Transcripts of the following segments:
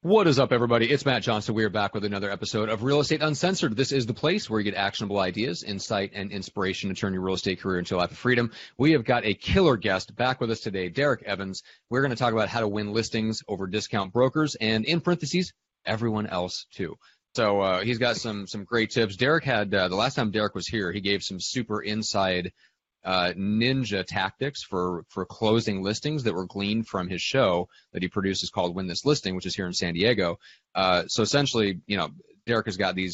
What is up, everybody? It's Matt Johnson. We are back with another episode of Real Estate Uncensored. This is the place where you get actionable ideas, insight, and inspiration to turn your real estate career into a life of freedom. We have got a killer guest back with us today, Derrick Evans. We're going to talk about how to win listings over discount brokers and, in parentheses, everyone else too. So he's got some great tips. Derrick had the last time Derrick was here, he gave some super inside ninja tactics for closing listings that were gleaned from his show that he produces called Win This Listing, which is here in San Diego. So essentially, Derrick has got a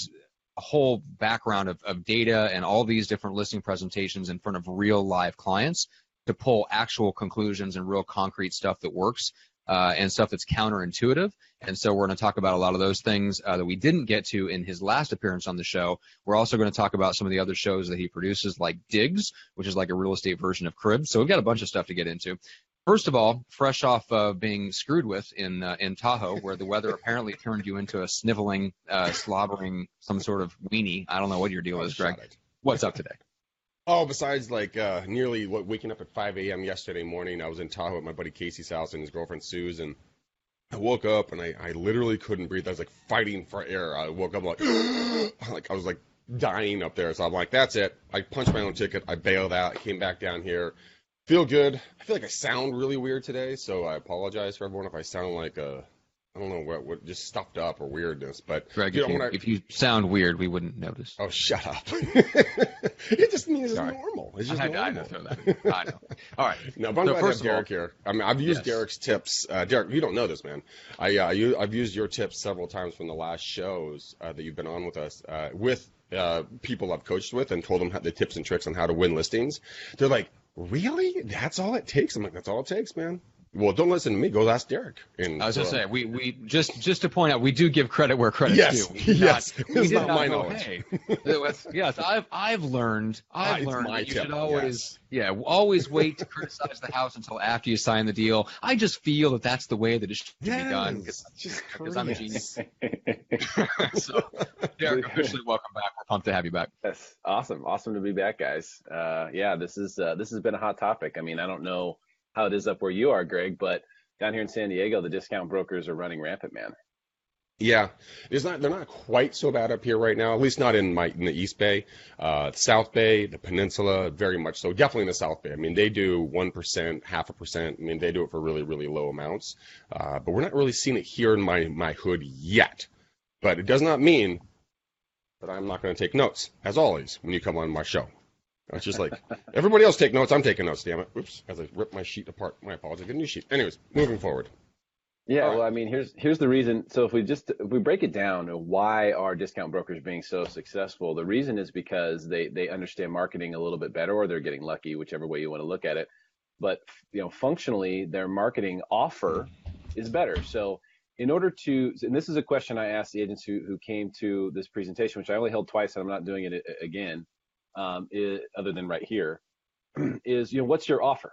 whole background of data and all these different listing presentations in front of real live clients to pull actual conclusions and real concrete stuff that works and stuff that's counterintuitive. And so we're going to talk about a lot of those things that we didn't get to in his last appearance on the show. We're also going to talk about some of the other shows that he produces, like Digs, which is like a real estate version of Cribs. So we've got a bunch of stuff to get into. First of all, fresh off being screwed with in Tahoe, where the weather apparently turned you into a sniveling, slobbering, some sort of weenie. I don't know what your deal is, Greg. What's up today? Oh, besides nearly waking up at 5 a.m. yesterday morning, I was in Tahoe at my buddy Casey's house and his girlfriend Sue's, and I woke up and I literally couldn't breathe. I was like fighting for air. I woke up like I was like dying up there. So I'm like, that's it. I punched my own ticket. I bailed out. I came back down here. Feel good. I feel like I sound really weird today, so I apologize for everyone if I sound like I don't know what just stuffed up or weirdness, but Greg, if you sound weird, we wouldn't notice. Oh, shut up! It just means it's normal. It's just normal. I know that. I know. All right. No, but I'm glad to have Derrick here. I mean, I've used Derrick's tips. Derrick, you don't know this, man. I've used your tips several times from the last shows that you've been on with us with people I've coached with and told them the tips and tricks on how to win listings. They're like, really? That's all it takes? I'm like, that's all it takes, man. Well, don't listen to me. Go ask Derrick. And I was going to say, we just to point out, we do give credit where credit's due. Yes, it's not my knowledge. Hey, yes, I've learned that you should always, always wait to criticize the house until after you sign the deal. I just feel that that's the way that it should be done because I'm a genius. So, Derrick, officially welcome back. We're pumped to have you back. That's awesome. Awesome to be back, guys. This has been a hot topic. I mean, I don't know how it is up where you are, Greg, but down here in San Diego, the discount brokers are running rampant, man. Yeah, they're not quite so bad up here right now, at least not in the East Bay. South Bay, the Peninsula, very much so. Definitely in the South Bay. I mean, they do 1%, 0.5%. I mean, they do it for really, really low amounts. But we're not really seeing it here in my hood yet. But it does not mean that I'm not going to take notes, as always, when you come on my show. It's just like, everybody else take notes, I'm taking notes, damn it. Oops, as I rip my sheet apart. My apologies, get a new sheet. Anyways, moving forward. Yeah, well, I mean, here's the reason. So if we break it down, why are discount brokers being so successful? The reason is because they understand marketing a little bit better, or they're getting lucky, whichever way you want to look at it. But, functionally, their marketing offer is better. So in order to, and this is a question I asked the agents who came to this presentation, which I only held twice, and I'm not doing it again. Other than right here, is what's your offer?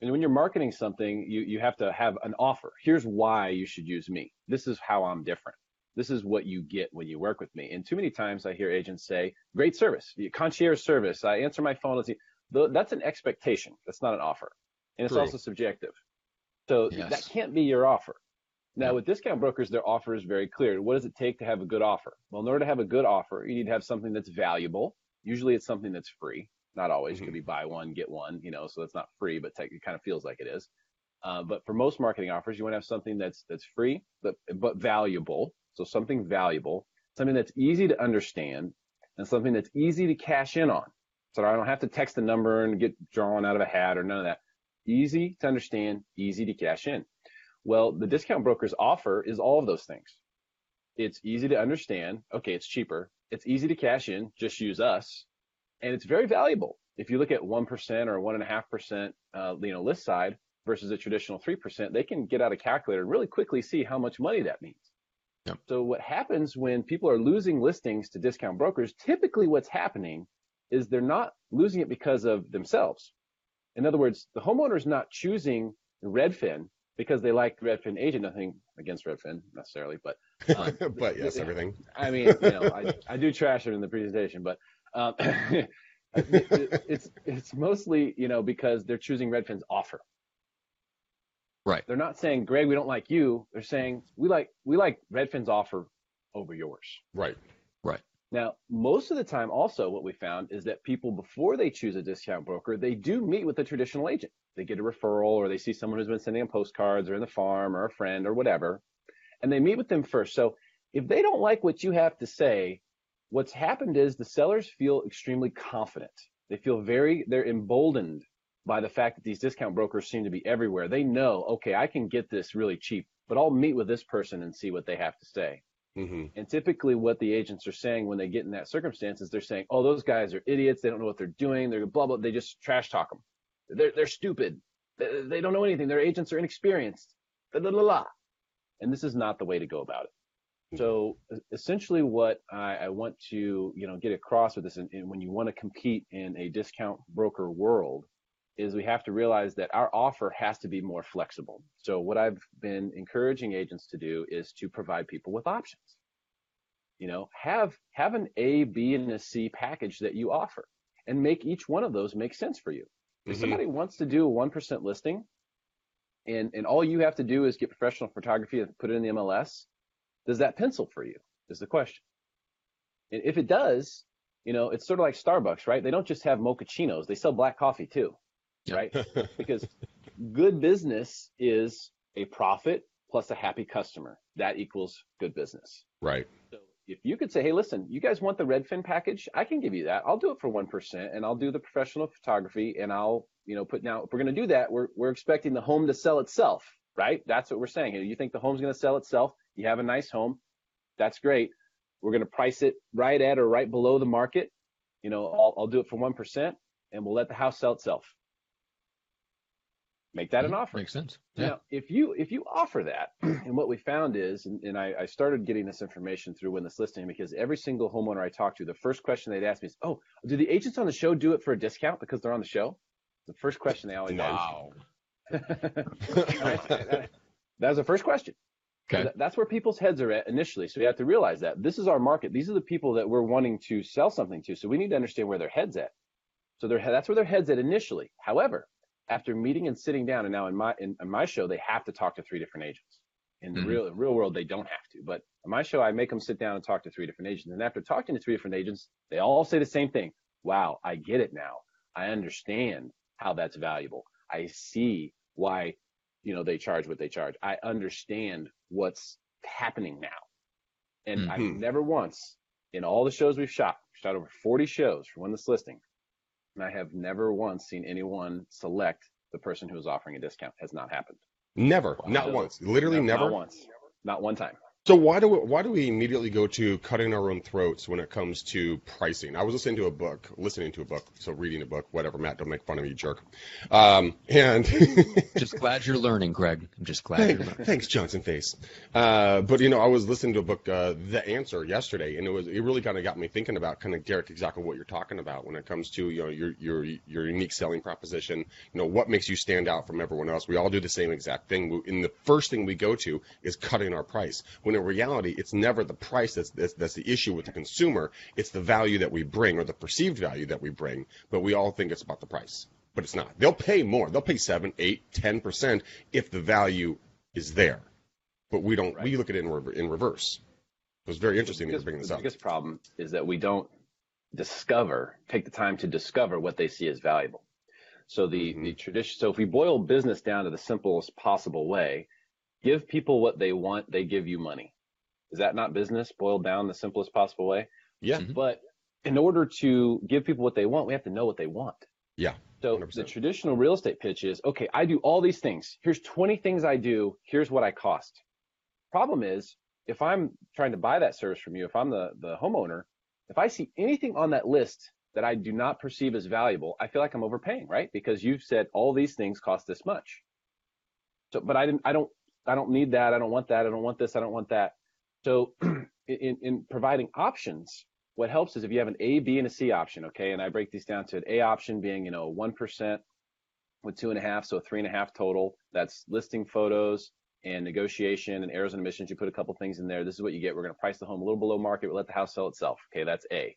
And when you're marketing something, you have to have an offer. Here's why you should use me. This is how I'm different. This is what you get when you work with me. And too many times I hear agents say, great service, concierge service, I answer my phone. That's an expectation. That's not an offer. And it's also subjective. So that can't be your offer. Now, with discount brokers, their offer is very clear. What does it take to have a good offer? Well, in order to have a good offer, you need to have something that's valuable. Usually it's something that's free. Not always. It could be buy one, get one, so it's not free, but it kind of feels like it is. But for most marketing offers, you want to have something that's free, but valuable. So something valuable, something that's easy to understand, and something that's easy to cash in on. So I don't have to text a number and get drawn out of a hat or none of that. Easy to understand, easy to cash in. Well, the discount broker's offer is all of those things. It's easy to understand. Okay, it's cheaper. It's easy to cash in, just use us, and it's very valuable. If you look at 1% or 1.5%, list side versus a traditional 3%, they can get out a calculator and really quickly see how much money that means. Yep. So what happens when people are losing listings to discount brokers, typically what's happening is they're not losing it because of themselves. In other words, the homeowner is not choosing Redfin because they like Redfin agent. Nothing against Redfin necessarily, but but yes, everything. I mean, I do trash it in the presentation, but it's mostly because they're choosing Redfin's offer. Right. They're not saying, Greg, we don't like you. They're saying, we like Redfin's offer over yours. Right. Right. Now, most of the time also what we found is that people, before they choose a discount broker, they do meet with a traditional agent. They get a referral, or they see someone who's been sending them postcards, or in the farm, or a friend, or whatever, and they meet with them first. So if they don't like what you have to say, what's happened is the sellers feel extremely confident. They feel they're emboldened by the fact that these discount brokers seem to be everywhere. They know, okay, I can get this really cheap, but I'll meet with this person and see what they have to say. Mm-hmm. And typically what the agents are saying when they get in that circumstance is they're saying, oh, those guys are idiots. They don't know what they're doing. They're blah, blah. They just trash talk them. They're stupid. They don't know anything. Their agents are inexperienced. Blah, blah, blah, blah. And this is not the way to go about it. So essentially what I want to, get across with this, and when you want to compete in a discount broker world, is we have to realize that our offer has to be more flexible. So what I've been encouraging agents to do is to provide people with options. Have an A, B, and a C package that you offer, and make each one of those make sense for you. If somebody wants to do a 1% listing, and all you have to do is get professional photography and put it in the MLS, does that pencil for you, is the question. And if it does, it's sort of like Starbucks, right? They don't just have mochachinos, they sell black coffee too. Right? Because good business is a profit plus a happy customer. That equals good business. Right. So if you could say, hey, listen, you guys want the Redfin package? I can give you that. I'll do it for 1%, and I'll do the professional photography, and I'll, put now, if we're going to do that, we're expecting the home to sell itself, right? That's what we're saying. You think the home's going to sell itself? You have a nice home. That's great. We're going to price it right at or right below the market. I'll do it for 1%, and we'll let the house sell itself. Make that an offer. Makes sense. Yeah. Now, if you offer that, and what we found is, and I started getting this information through Win This Listing, because every single homeowner I talked to, the first question they'd ask me is, oh, do the agents on the show do it for a discount because they're on the show? The first question they always ask. That was the first question. Okay. So that's where people's heads are at initially. So you have to realize that this is our market. These are the people that we're wanting to sell something to. So we need to understand where their head's at. So that's where their head's at initially. However, after meeting and sitting down, and now in my show, they have to talk to 3 different agents. In the real world, they don't have to. But in my show, I make them sit down and talk to 3 different agents. And after talking to 3 different agents, they all say the same thing. Wow, I get it now. I understand how that's valuable. I see why, they charge what they charge. I understand what's happening now. And I've never once, in all the shows we've shot over 40 shows for Win This Listing, and I have never once seen anyone select the person who is offering a discount. Has not happened. Never. Not once. Literally never. Not once. Not one time. So why do we immediately go to cutting our own throats when it comes to pricing? I was listening to a book, so reading a book, whatever. Matt, don't make fun of me, jerk. And just glad you're learning, Greg. I'm just glad you're learning. Thanks, Johnson face. But I was listening to a book, The Answer, yesterday, and it really kind of got me thinking about kind of, Derrick, exactly what you're talking about when it comes to your unique selling proposition. What makes you stand out from everyone else? We all do the same exact thing. And the first thing we go to is cutting our price. When in reality, it's never the price that's the issue with the consumer. It's the value that we bring, or the perceived value that we bring. But we all think it's about the price. But it's not. They'll pay more. They'll pay 7, 8, 10% if the value is there. But we don't. Right. We look at it in reverse. It was very interesting that you're bringing this up. The biggest problem is that we don't take the time to discover what they see as valuable. So the tradition. So if we boil business down to the simplest possible way, give people what they want, they give you money. Is that not business boiled down the simplest possible way? Yeah. But in order to give people what they want, we have to know what they want. Yeah. So 100%. The traditional real estate pitch is, okay, I do all these things. Here's 20 things I do. Here's what I cost. Problem is, if I'm trying to buy that service from you, if I'm the homeowner, if I see anything on that list that I do not perceive as valuable, I feel like I'm overpaying, right? Because you've said all these things cost this much. So, but I don't need that. I don't want that. I don't want this. I don't want that. So in providing options, what helps is if you have an A, B, and a C option, okay? And I break these down to an A option being, 1% with 2.5, so 3.5 total. That's listing photos and negotiation and errors and omissions. You put a couple things in there. This is what you get. We're going to price the home a little below market. We'll let the house sell itself. Okay, that's A.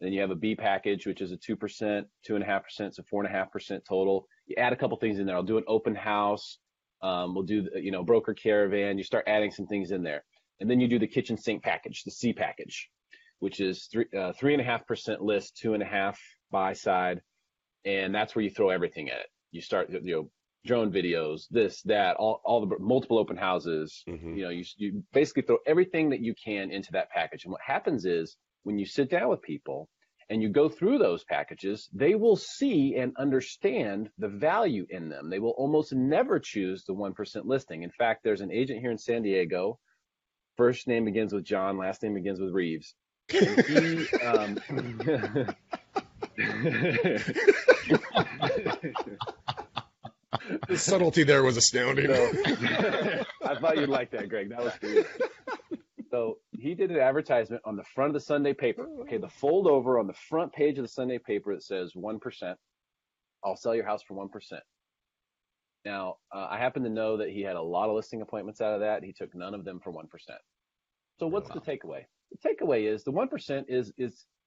Then you have a B package, which is a 2%, 2.5%, so 4.5% total. You add a couple things in there. I'll do an open house. We'll do, broker caravan. You start adding some things in there. And then you do the kitchen sink package, the C package, which is 3.5% list, 2.5 buy side. And that's where you throw everything at it. You start, drone videos, this, that, all the multiple open houses. You basically throw everything that you can into that package. And what happens is when you sit down with people and you go through those packages, they will see and understand the value in them. They will almost never choose the 1% listing. In fact, there's an agent here in San Diego. First name begins with John, last name begins with Reeves. And he, the subtlety there was astounding. I thought you'd like that, Greg. That was good. So he did an advertisement on the front of the Sunday paper. Okay, the fold over on the front page of the Sunday paper, it says 1%. I'll sell your house for 1%. Now, I happen to know that he had a lot of listing appointments out of that. He took none of them for 1%. So what's the takeaway? The takeaway is the 1% is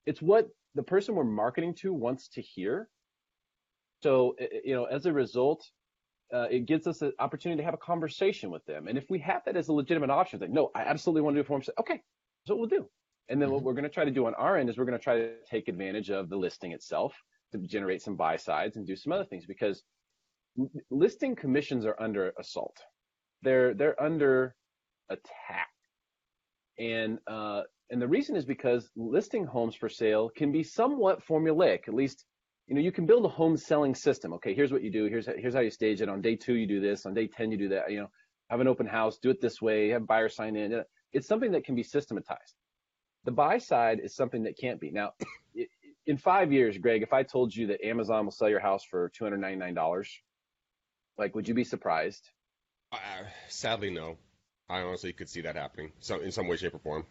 it's what the person we're marketing to wants to hear. So, as a result, it gives us an opportunity to have a conversation with them. And if we have that as a legitimate option, it's like, no, I absolutely want to do 4%. Okay, that's what we'll do. And then what we're going to try to do on our end is we're going to try to take advantage of the listing itself to generate some buy sides and do some other things, because listing commissions are under assault. They're under attack. And the reason is because listing homes for sale can be somewhat formulaic. At least, you can build a home selling system. Okay, here's what you do. Here's how you stage it. On day 2, you do this. On day 10, you do that. Have an open house, do it this way, have buyers sign in. It's something that can be systematized. The buy side is something that can't be. Now, in 5 years, Greg, if I told you that Amazon will sell your house for $299, would you be surprised? Sadly, no. I honestly could see that happening in some way, shape, or form.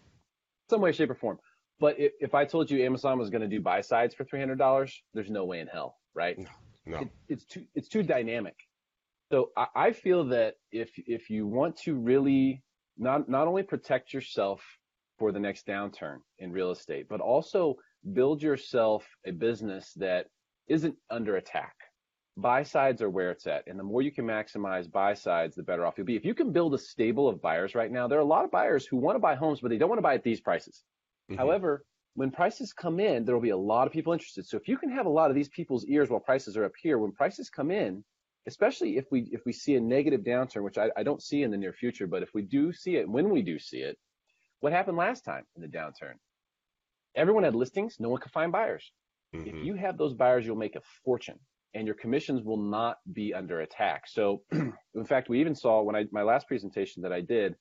Some way, shape, or form. But if I told you Amazon was going to do buy sides for $300, there's no way in hell, right? No. It's too dynamic. So I feel that if you want to really not only protect yourself for the next downturn in real estate, but also build yourself a business that isn't under attack. Buy sides are where it's at. And the more you can maximize buy sides, the better off you'll be. If you can build a stable of buyers right now, there are a lot of buyers who want to buy homes, but they don't want to buy at these prices. However, when prices come in, there will be a lot of people interested. So if you can have a lot of these people's ears while prices are up here, when prices come in, especially if we see a negative downturn, which I don't see in the near future, but if we do see it, when we do see it, what happened last time in the downturn? Everyone had listings. No one could find buyers. If you have those buyers, you'll make a fortune, and your commissions will not be under attack. So, in fact, we even saw when my last presentation that I did,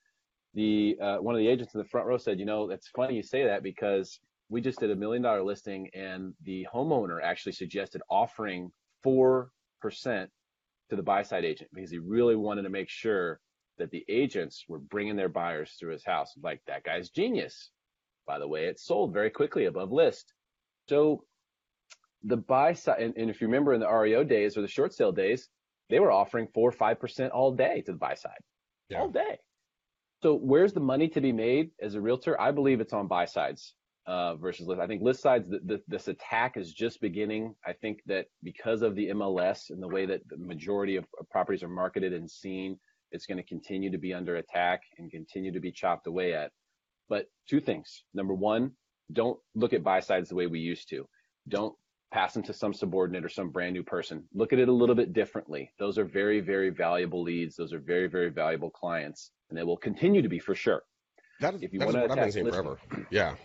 one of the agents in the front row said, it's funny you say that, because we just did $1 million listing, and the homeowner actually suggested offering 4% to the buy side agent because he really wanted to make sure that the agents were bringing their buyers through his house. Like, that guy's genius. By the way, it sold very quickly above list. So the buy side, and if you remember in the REO days or the short sale days, they were offering 4 or 5% all day to the buy side, all day. So where's the money to be made as a realtor? I believe it's on buy sides versus list. I think list sides, this attack is just beginning. I think that because of the MLS and the way that the majority of properties are marketed and seen, it's going to continue to be under attack and continue to be chopped away at. But 2 things. Number 1, don't look at buy sides the way we used to. Don't pass them to some subordinate or some brand new person. Look at it a little bit differently. Those are very, very valuable leads. Those are very, very valuable clients, and they will continue to be for sure. That is what I've been saying forever. Yeah.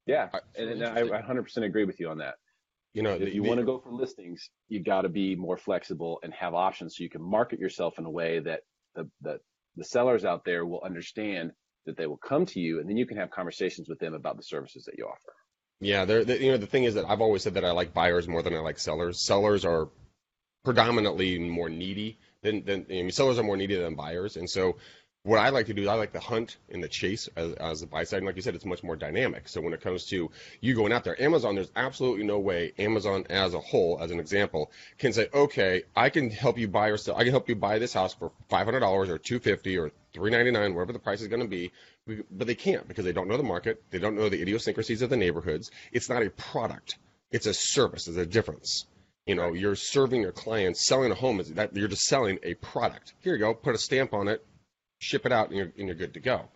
And I 100% agree with you on that. If you want to go for listings, you got to be more flexible and have options so you can market yourself in a way that the sellers out there will understand that they will come to you, and then you can have conversations with them about the services that you offer. Yeah, the thing is that I've always said that I like buyers more than I like sellers. Sellers are predominantly more needy sellers are more needy than buyers, and so what I like to do is I like the hunt and the chase as a buy side. And like you said, it's much more dynamic. So when it comes to you going out there, Amazon, there's absolutely no way Amazon as a whole, as an example, can say, okay, I can help you buy or sell. I can help you buy this house for $500 or $250 or $399, wherever the price is going to be. But they can't because they don't know the market. They don't know the idiosyncrasies of the neighborhoods. It's not a product. It's a service. There's a difference. You're serving your clients. Selling a home is that you're just selling a product. Here you go, put a stamp on it, ship it out, and you're good to go.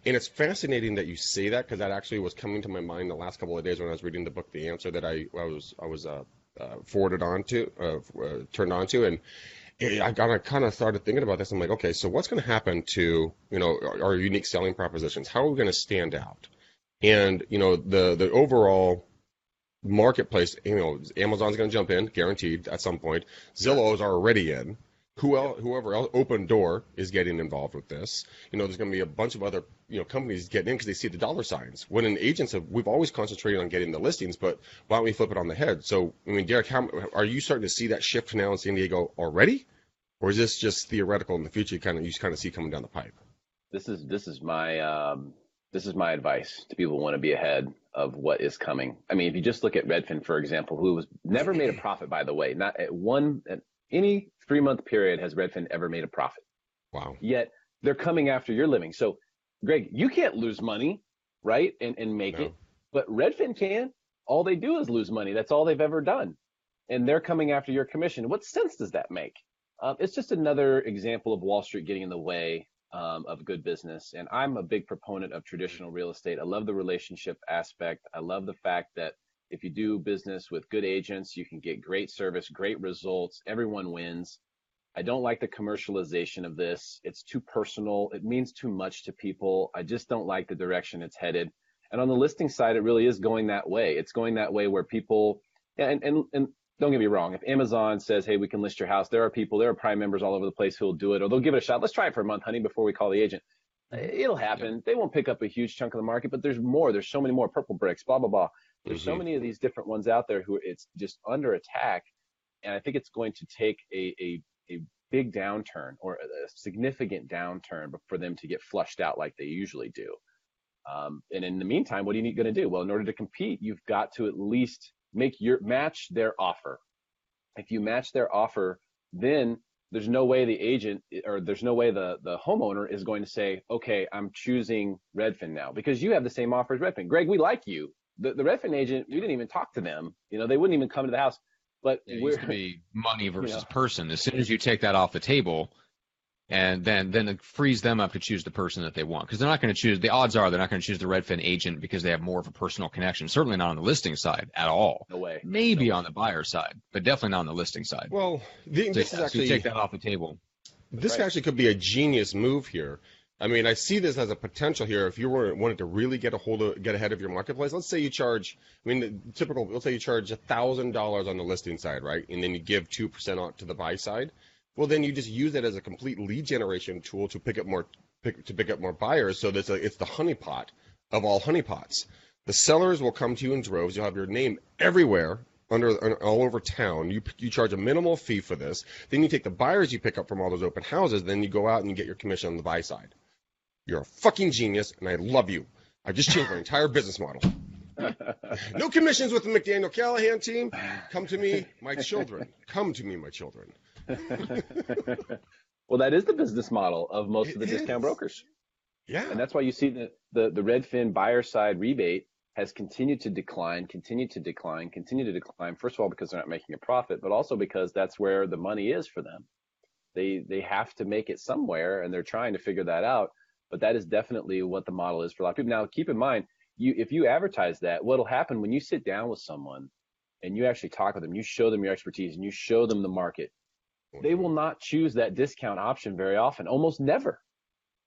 And it's fascinating that you say that, because that actually was coming to my mind the last couple of days when I was reading the book, The Answer, that I was forwarded on to, turned on to, and I kind of started thinking about this. I'm like, okay, so what's going to happen to our unique selling propositions? How are we going to stand out? And the overall marketplace, Amazon's going to jump in, guaranteed at some point. Zillow's already in. Whoever else, Open Door is getting involved with this. There's going to be a bunch of other companies getting in because they see the dollar signs. When an agents we've always concentrated on getting the listings, but why don't we flip it on the head? So, Derrick, are you starting to see that shift now in San Diego already, or is this just theoretical in the future? You kind of see coming down the pipe. This is my advice to people who want to be ahead of what is coming. I mean, if you just look at Redfin, for example, who was never made a profit, by the way, not at any 3-month period has Redfin ever made a profit. Wow. Yet they're coming after your living. So, Greg, you can't lose money, right? And make it. But Redfin can. All they do is lose money. That's all they've ever done. And they're coming after your commission. What sense does that make? It's just another example of Wall Street getting in the way of good business. And I'm a big proponent of traditional real estate. I love the relationship aspect. I love the fact that if you do business with good agents, you can get great service, great results. Everyone wins. I don't like the commercialization of this. It's too personal. It means too much to people. I just don't like the direction it's headed. And on the listing side, it really is going that way. It's going that way where people, and don't get me wrong, if Amazon says, hey, we can list your house, there are Prime members all over the place who will do it, or they'll give it a shot. Let's try it for a month, honey, before we call the agent. It'll happen. Yeah. They won't pick up a huge chunk of the market, but there's more. There's so many more Purple Bricks, blah, blah, blah. There's so many of these different ones out there who it's just under attack. And I think it's going to take a big downturn or a significant downturn for them to get flushed out like they usually do. And in the meantime, what are you going to do? Well, in order to compete, you've got to at least match their offer. If you match their offer, then there's no way the agent or there's no way the homeowner is going to say, okay, I'm choosing Redfin now because you have the same offer as Redfin. Greg, we like you. The Redfin agent, we didn't even talk to them. They wouldn't even come to the house. But it used to be money versus person. As soon as you take that off the table, and then it frees them up to choose the person that they want, because they're not going to choose. The odds are they're not going to choose the Redfin agent because they have more of a personal connection. Certainly not on the listing side at all. No way. Maybe on the buyer side, but definitely not on the listing side. Well, this is actually take that off the table. This actually could be a genius move here. I mean, I see this as a potential here. If you wanted to really get ahead of your marketplace, let's say you charge, let's say you charge $1,000 on the listing side, right? And then you give 2% out to the buy side. Well, then you just use it as a complete lead generation tool to pick up more buyers. So it's the honeypot of all honeypots. The sellers will come to you in droves. You'll have your name everywhere all over town. You charge a minimal fee for this. Then you take the buyers you pick up from all those open houses. Then you go out and you get your commission on the buy side. You're a fucking genius, and I love you. I just changed my entire business model. No commissions with the McDaniel Callahan team. Come to me, my children. Come to me, my children. Well, that is the business model of most of the discount brokers. Yeah. And that's why you see the Redfin buyer side rebate has continued to decline. First of all, because they're not making a profit, but also because that's where the money is for them. They have to make it somewhere, and they're trying to figure that out. But that is definitely what the model is for a lot of people. Now, keep in mind, if you advertise that, what'll happen when you sit down with someone and you actually talk with them, you show them your expertise and you show them the market, they will not choose that discount option very often, almost never.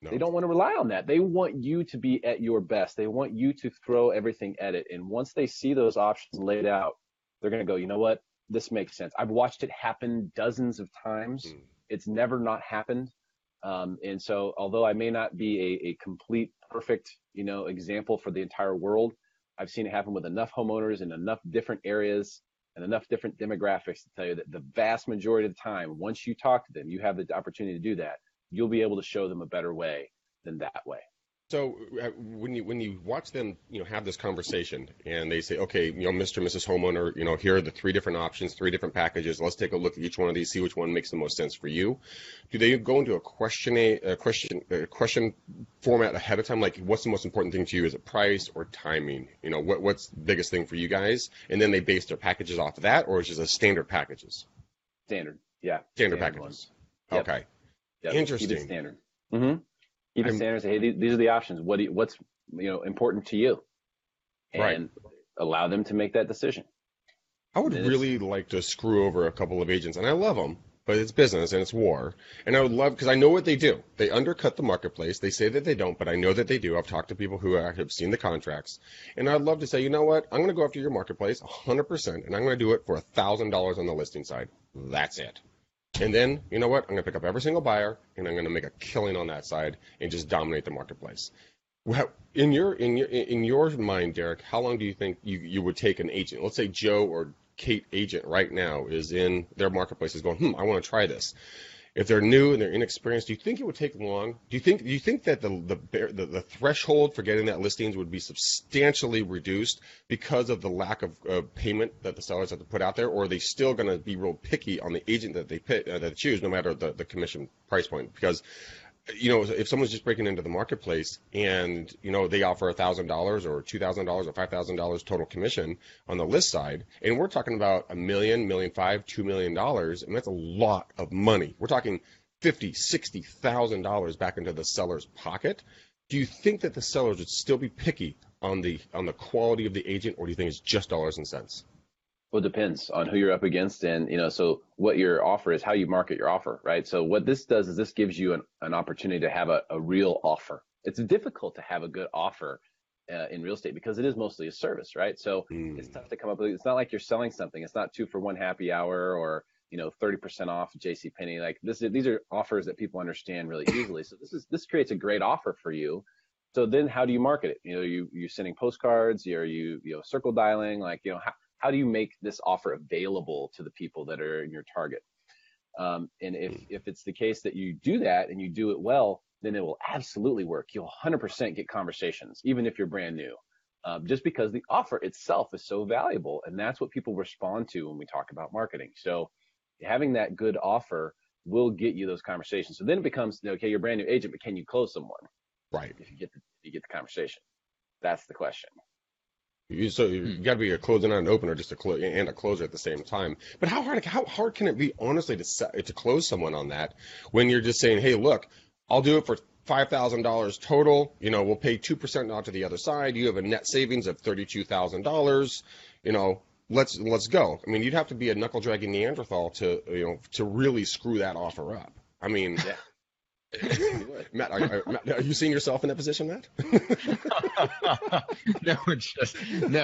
No. They don't want to rely on that. They want you to be at your best. They want you to throw everything at it. And once they see those options laid out, they're going to go, you know what? This makes sense. I've watched it happen dozens of times. It's never not happened. And so although I may not be a complete perfect, example for the entire world, I've seen it happen with enough homeowners in enough different areas and enough different demographics to tell you that the vast majority of the time, once you talk to them, you have the opportunity to do that, you'll be able to show them a better way than that way. So when you watch them, have this conversation and they say, okay, Mr. and Mrs. Homeowner, here are the three different options, three different packages. Let's take a look at each one of these, see which one makes the most sense for you. Do they go into a question format ahead of time? Like, what's the most important thing to you? Is it price or timing? What's the biggest thing for you guys? And then they base their packages off of that, or is it just a standard packages? Standard, yeah. Standard packages. Yep. Okay. Yep. Interesting. Keep it standard. Mm-hmm. Keep it standard. Say, hey, these are the options. What's important to you, and right. Allow them to make that decision. I would really like to screw over a couple of agents, and I love them, but it's business and it's war. And I would love, because I know what they do. They undercut the marketplace. They say that they don't, but I know that they do. I've talked to people who have seen the contracts, and I'd love to say, you know what? I'm going to go after your marketplace 100%, and I'm going to do it for $1,000 on the listing side. That's it. And then, you know what? I'm going to pick up every single buyer, and I'm going to make a killing on that side and just dominate the marketplace. Well, in your mind, Derrick, how long do you think you would take an agent? Let's say Joe or Kate agent right now is in their marketplace is going, I want to try this. If they're new and they're inexperienced, do you think it would take long? Do you think that the threshold for getting that listings would be substantially reduced because of the lack of payment that the sellers have to put out there, or are they still going to be real picky on the agent that they choose, no matter the commission price point? Because if someone's just breaking into the marketplace and, they offer $1,000 or $2,000 or $5,000 total commission on the list side, and we're talking about $1 million, $1.5 million, $2 million, and that's a lot of money. We're talking $50,000, $60,000 back into the seller's pocket. Do you think that the sellers would still be picky on the quality of the agent, or do you think it's just dollars and cents? Well, it depends on who you're up against, and so what your offer is, how you market your offer, right? So what this does is this gives you an opportunity to have a real offer. It's difficult to have a good offer in real estate because it is mostly a service, right? So it's tough to come up with. It's not like you're selling something. It's not 2-for-1 happy hour or 30% off JCPenney. Like these are offers that people understand really easily. So this creates a great offer for you. So then how do you market it? You're sending postcards, you circle dialing, how do you make this offer available to the people that are in your target? And if it's the case that you do that and you do it well, then it will absolutely work. You'll 100% get conversations, even if you're brand new, just because the offer itself is so valuable. And that's what people respond to when we talk about marketing. So having that good offer will get you those conversations. So then it becomes, okay, you're a brand new agent, but can you close someone? Right. If you get the conversation, that's the question. So you got to be a closer, not an opener, just and a closer at the same time. But how hard can it be, honestly, to close someone on that when you're just saying, hey, look, I'll do it for $5,000 total. We'll pay 2% out to the other side. You have a net savings of $32,000. Let's go. I mean, you'd have to be a knuckle dragging Neanderthal to really screw that offer up. I mean. Yeah. Matt, are you seeing yourself in that position, Matt? No,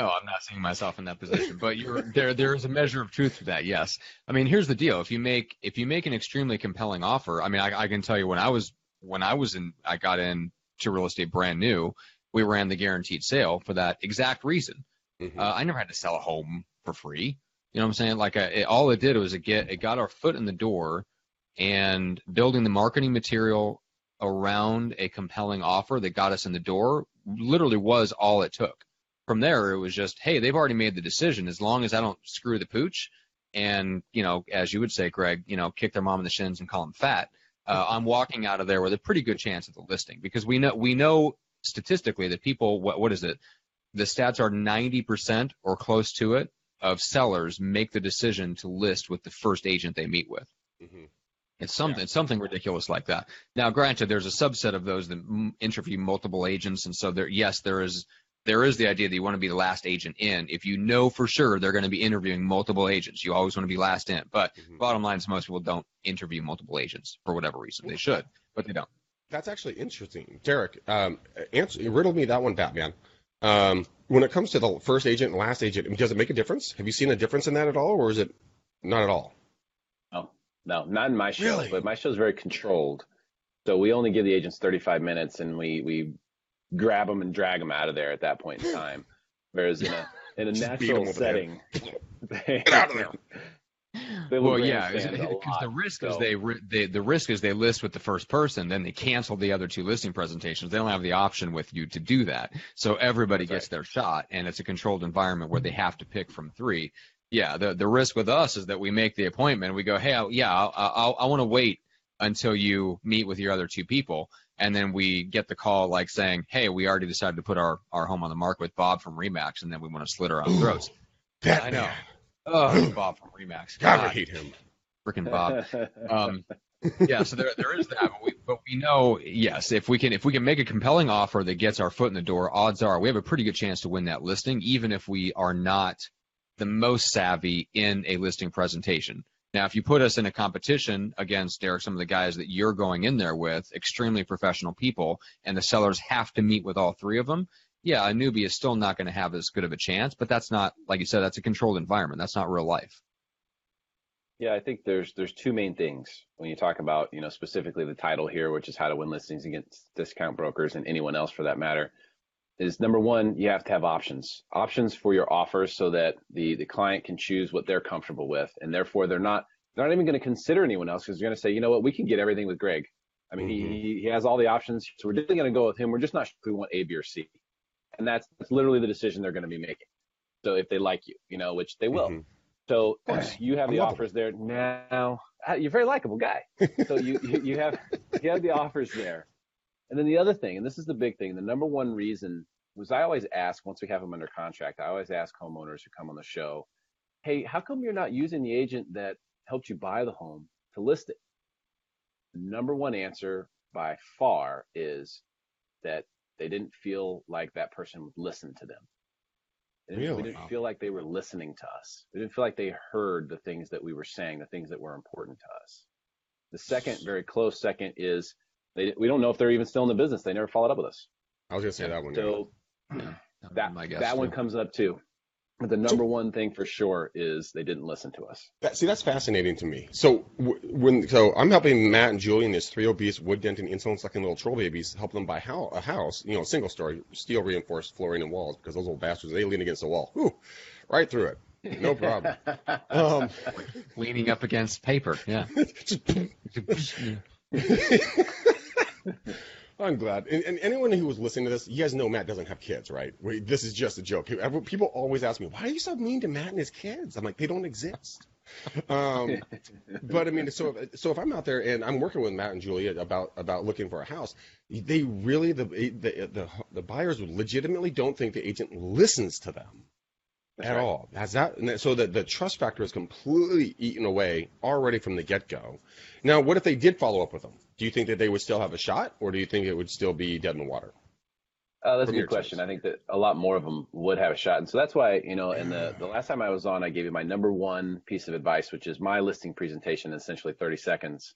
I'm not seeing myself in that position. But there is a measure of truth to that. Yes. I mean, here's the deal: if you make an extremely compelling offer, I mean, I can tell you when I got into real estate brand new, we ran the guaranteed sale for that exact reason. Mm-hmm. I never had to sell a home for free. You know what I'm saying? All it did was it got our foot in the door. And building the marketing material around a compelling offer that got us in the door literally was all it took. From there, it was just, hey, they've already made the decision. As long as I don't screw the pooch and, as you would say, Greg, kick their mom in the shins and call them fat, I'm walking out of there with a pretty good chance of the listing, because we know statistically that people, what is it? The stats are 90% or close to it of sellers make the decision to list with the first agent they meet with. Mm-hmm. It's something ridiculous like that. Now, granted, there's a subset of those that interview multiple agents, and so there is the idea that you want to be the last agent in. If you know for sure they're going to be interviewing multiple agents, you always want to be last in. But bottom line is most people don't interview multiple agents for whatever reason. They should, but they don't. That's actually interesting, Derrick. Riddle me that one, Batman. When it comes to the first agent and last agent, does it make a difference? Have you seen a difference in that at all, or is it not at all? No, not in my show, really? But my show is very controlled. So we only give the agents 35 minutes, and we grab them and drag them out of there at that point in time. Whereas in a natural setting, get out of there. Well, yeah, grandstand a because lot. the risk is So the risk is they list with the first person, then they cancel the other two listing presentations. They don't have the option with you to do that. So everybody that's gets right. their shot, and it's a controlled environment where they have to pick from three. Yeah, the risk with us is that we make the appointment. We go, hey, I want to wait until you meet with your other two people, and then we get the call like saying, hey, we already decided to put our home on the market with Bob from Remax, and then we want to slit our own throats. That I know. man. Oh, Bob from Remax. God, I hate him. Freaking Bob. Yeah, so there is that, but we know, yes, if we can make a compelling offer that gets our foot in the door, odds are we have a pretty good chance to win that listing, even if we are not the most savvy in a listing presentation. Now, if you put us in a competition against, Derrick, some of the guys that you're going in there with, extremely professional people, and the sellers have to meet with all three of them, yeah, a newbie is still not going to have as good of a chance, but that's not, like you said, that's a controlled environment. That's not real life. Yeah, I think there's two main things when you talk about, specifically the title here, which is how to win listings against discount brokers and anyone else for that matter, is number one, you have to have options for your offers so that the client can choose what they're comfortable with. And therefore they're not even going to consider anyone else because they're going to say, you know what, we can get everything with Greg. I mean, he has all the options. So we're definitely going to go with him. We're just not sure if we want A, B, or C. And that's literally the decision they're going to be making. So if they like you, which they will. So you have the offers there now. You're a very likable guy. So you have the offers there. And then the other thing, and this is the big thing, the number one reason was I always ask, once we have them under contract, I always ask homeowners who come on the show, hey, how come you're not using the agent that helped you buy the home to list it? The number one answer by far is that they didn't feel like that person would listen to them. We didn't feel like they were listening to us. We didn't feel like they heard the things that we were saying, the things that were important to us. The second, very close second, is we don't know if they're even still in the business. They never followed up with us. I was going to say that one. So that one comes up too. But the number one thing for sure is they didn't listen to us. That's fascinating to me. So so I'm helping Matt and Julie and his three obese wood denting insulin sucking little troll babies, help them buy a house, single story, steel reinforced flooring and walls, because those little bastards, they lean against the wall. Whew, right through it. No problem. Leaning up against paper. Yeah. I'm glad. And anyone who was listening to this, you guys know Matt doesn't have kids, right? This is just a joke. People always ask me, why are you so mean to Matt and his kids? I'm like, they don't exist. But I mean, so if I'm out there and I'm working with Matt and Julia about looking for a house, they really, the buyers legitimately don't think the agent listens to them. That's at right. all. So the trust factor is completely eaten away already from the get-go. Now, what if they did follow up with them? Do you think that they would still have a shot, or do you think it would still be dead in the water? That's a good question. I think that a lot more of them would have a shot. And so that's why, in the last time I was on, I gave you my number one piece of advice, which is my listing presentation in essentially 30 seconds.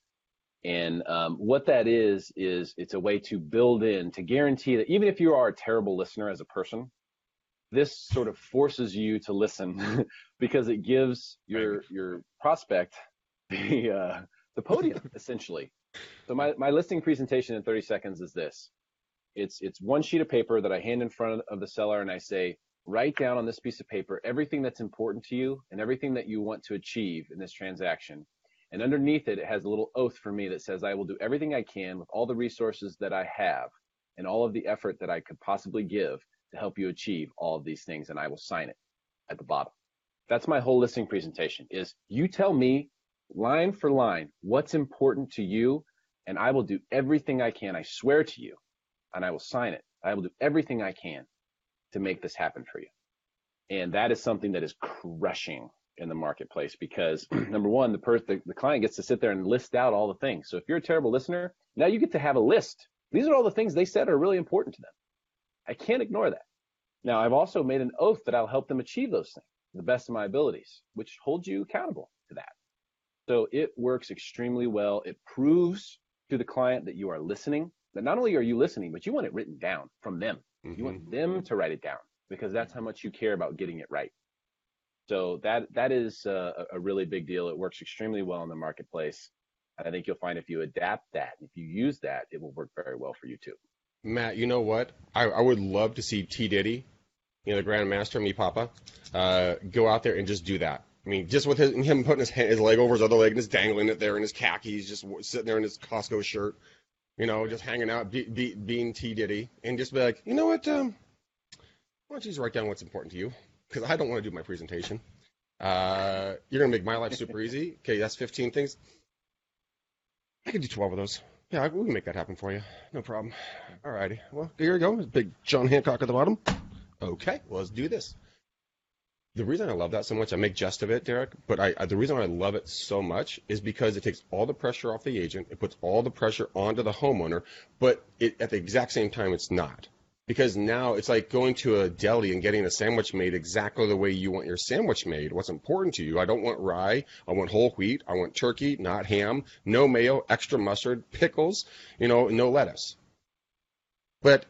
And what that is it's a way to build in, to guarantee that even if you are a terrible listener as a person, this sort of forces you to listen because it gives your prospect the podium, essentially. So my listing presentation in 30 seconds is this. It's one sheet of paper that I hand in front of the seller, and I say, write down on this piece of paper everything that's important to you and everything that you want to achieve in this transaction. And underneath it, it has a little oath for me that says I will do everything I can with all the resources that I have and all of the effort that I could possibly give to help you achieve all of these things, and I will sign it at the bottom. That's my whole listing presentation, is you tell me line for line what's important to you, and I will do everything I can. I swear to you, and I will sign it. I will do everything I can to make this happen for you. And that is something that is crushing in the marketplace because, number one, the client gets to sit there and list out all the things. So if you're a terrible listener, now you get to have a list. These are all the things they said are really important to them. I can't ignore that. Now, I've also made an oath that I'll help them achieve those things to the best of my abilities, which holds you accountable to that. So it works extremely well. It proves to the client that you are listening, that not only are you listening, but you want it written down from them. Mm-hmm. You want them to write it down because that's how much you care about getting it right. So that is a really big deal. It works extremely well in the marketplace. And I think you'll find if you adapt that, if you use that, it will work very well for you too. Matt, you know what? I would love to see T. Diddy, the Grand Master, me papa, go out there and just do that. I mean, just with him putting his leg over his other leg and just dangling it there in his khakis, just sitting there in his Costco shirt, just hanging out, being T. Diddy, and just be like, you know what, why don't you just write down what's important to you? Because I don't want to do my presentation. You're going to make my life super easy. Okay, that's 15 things. I can do 12 of those. Yeah, we can make that happen for you. No problem. All righty. Well, here you go. Big John Hancock at the bottom. Okay, well, let's do this. The reason I love that so much, I make jest of it, Derrick, but the reason I love it so much is because it takes all the pressure off the agent. It puts all the pressure onto the homeowner, but at the exact same time, it's not. Because now it's like going to a deli and getting a sandwich made exactly the way you want your sandwich made. What's important to you? I don't want rye. I want whole wheat. I want turkey, not ham. No mayo, extra mustard, pickles, no lettuce. But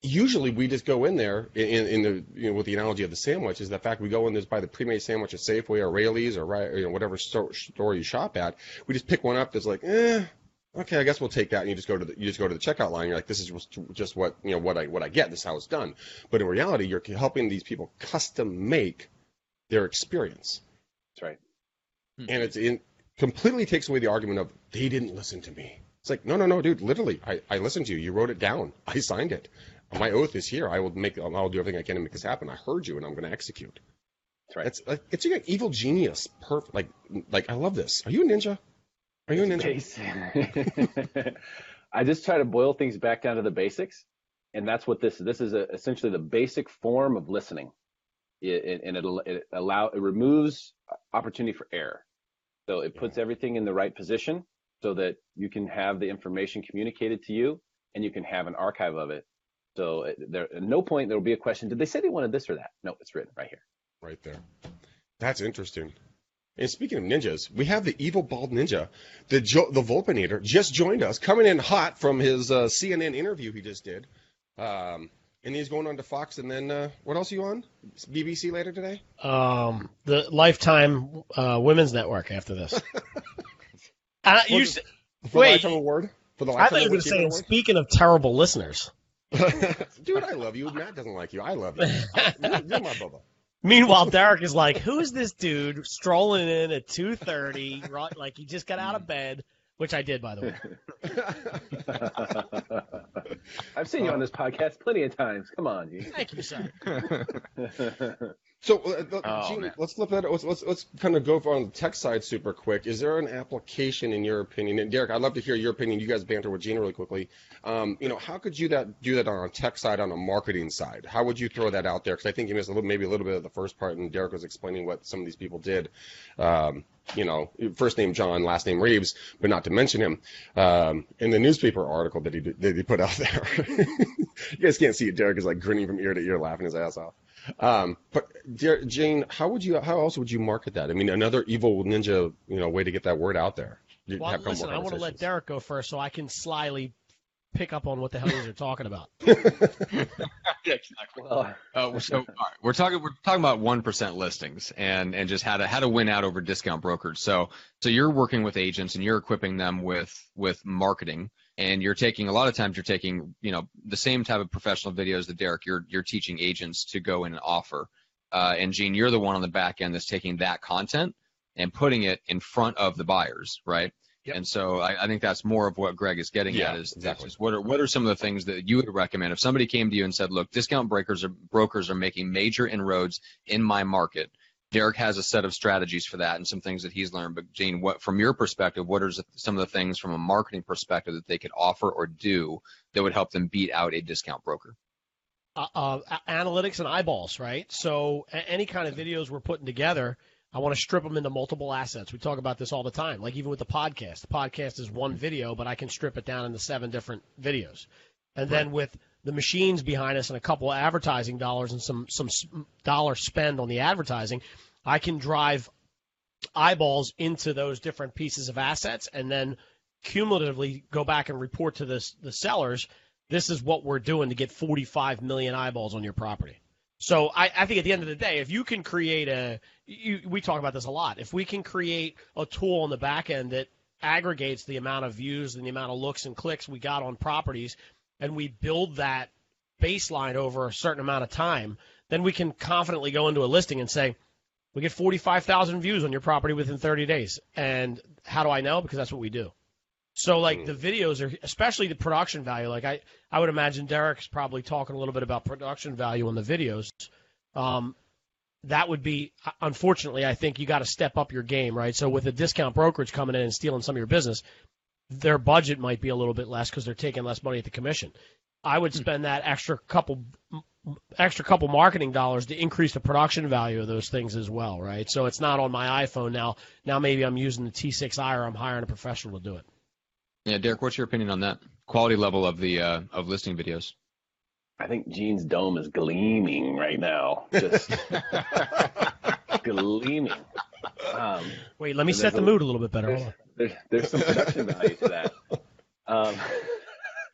usually we just go in there in the with the analogy of the sandwich is the fact we go in there buy the pre-made sandwich at Safeway or Raley's or whatever store you shop at. We just pick one up that's like, okay, I guess we'll take that, and you just go to the checkout line. You're like, this is just what I get. This is how it's done. But in reality, you're helping these people custom make their experience. That's right. And it completely takes away the argument of they didn't listen to me. It's like, no, dude. Literally, I listened to you. You wrote it down. I signed it. My oath is here. I'll do everything I can to make this happen. I heard you, and I'm going to execute. That's right. It's like evil genius. Perfect. Like I love this. Are you a ninja? Are you a ninja? I just try to boil things back down to the basics, and that's what this is essentially the basic form of listening. It removes opportunity for error. So it puts everything in the right position so that you can have the information communicated to you, and you can have an archive of it. So at no point there will be a question, did they say they wanted this or that? No, it's written right here. Right there. That's interesting. And speaking of ninjas, we have the evil bald ninja, the Volpinator, just joined us, coming in hot from his CNN interview he just did. And he's going on to Fox, and then what else are you on? BBC later today? The Lifetime Women's Network after this. The Lifetime Award? For the I thought you were saying, speaking of terrible listeners. Dude, I love you. Matt doesn't like you. I love you. You're my Bubba. Meanwhile, Derrick is like, who's this dude strolling in at 2:30, right? Like he just got out of bed, which I did, by the way. I've seen you on this podcast plenty of times. Come on, Gene. Thank you, sir. So, Gene, let's flip that. Let's kind of go on the tech side super quick. Is there an application, in your opinion? And Derrick, I'd love to hear your opinion. You guys banter with Gene really quickly. How could you do that on a tech side, on a marketing side? How would you throw that out there? Because I think you missed maybe a little bit of the first part, and Derrick was explaining what some of these people did. First name John, last name Reeves, but not to mention him. In the newspaper article that he put out there, you guys can't see it. Derrick is like grinning from ear to ear, laughing his ass off. But Jane, how else would you market that? I mean, another evil ninja, way to get that word out there. Well, listen, I want to let Derrick go first so I can slyly pick up on what the hell you're talking about. Yeah, exactly. All right, we're talking about 1% listings and just how to win out over discount brokers. So you're working with agents and you're equipping them with marketing. And a lot of times you're taking, the same type of professional videos that Derrick, you're teaching agents to go in and offer. And Gene, you're the one on the back end that's taking that content and putting it in front of the buyers, right? Yep. And so I think that's more of what Greg is getting at is exactly. What are some of the things that you would recommend if somebody came to you and said, look, discount brokers are making major inroads in my market. Derrick has a set of strategies for that and some things that he's learned. But Gene, from your perspective, what are some of the things from a marketing perspective that they could offer or do that would help them beat out a discount broker? Analytics and eyeballs, right? So any kind of videos we're putting together, I want to strip them into multiple assets. We talk about this all the time, like even with the podcast. The podcast is one video, but I can strip it down into 7 different videos. And then with the machines behind us and a couple of advertising dollars and some dollar spend on the advertising, I can drive eyeballs into those different pieces of assets and then cumulatively go back and report to the sellers, this is what we're doing to get 45 million eyeballs on your property. So I think at the end of the day, if you can create we talk about this a lot, if we can create a tool on the back end that aggregates the amount of views and the amount of looks and clicks we got on properties, and we build that baseline over a certain amount of time, then we can confidently go into a listing and say, We get 45,000 views on your property within 30 days. And how do I know? Because that's what we do. So, like, the videos are, especially the production value, like, I would imagine Derrick's probably talking a little bit about production value on the videos. That would be, unfortunately, I think you got to step up your game, right? So with a discount brokerage coming in and stealing some of your business, their budget might be a little bit less because they're taking less money at the commission. I would spend that extra couple marketing dollars to increase the production value of those things as well, right? So it's not on my iPhone now. Now maybe I'm using the T6i or I'm hiring a professional to do it. Yeah, Derrick, what's your opinion on that quality level of the of listing videos? I think Gene's dome is gleaming right now, just gleaming. Wait, let me set the mood a little bit better. Hold on. There's some production value to that.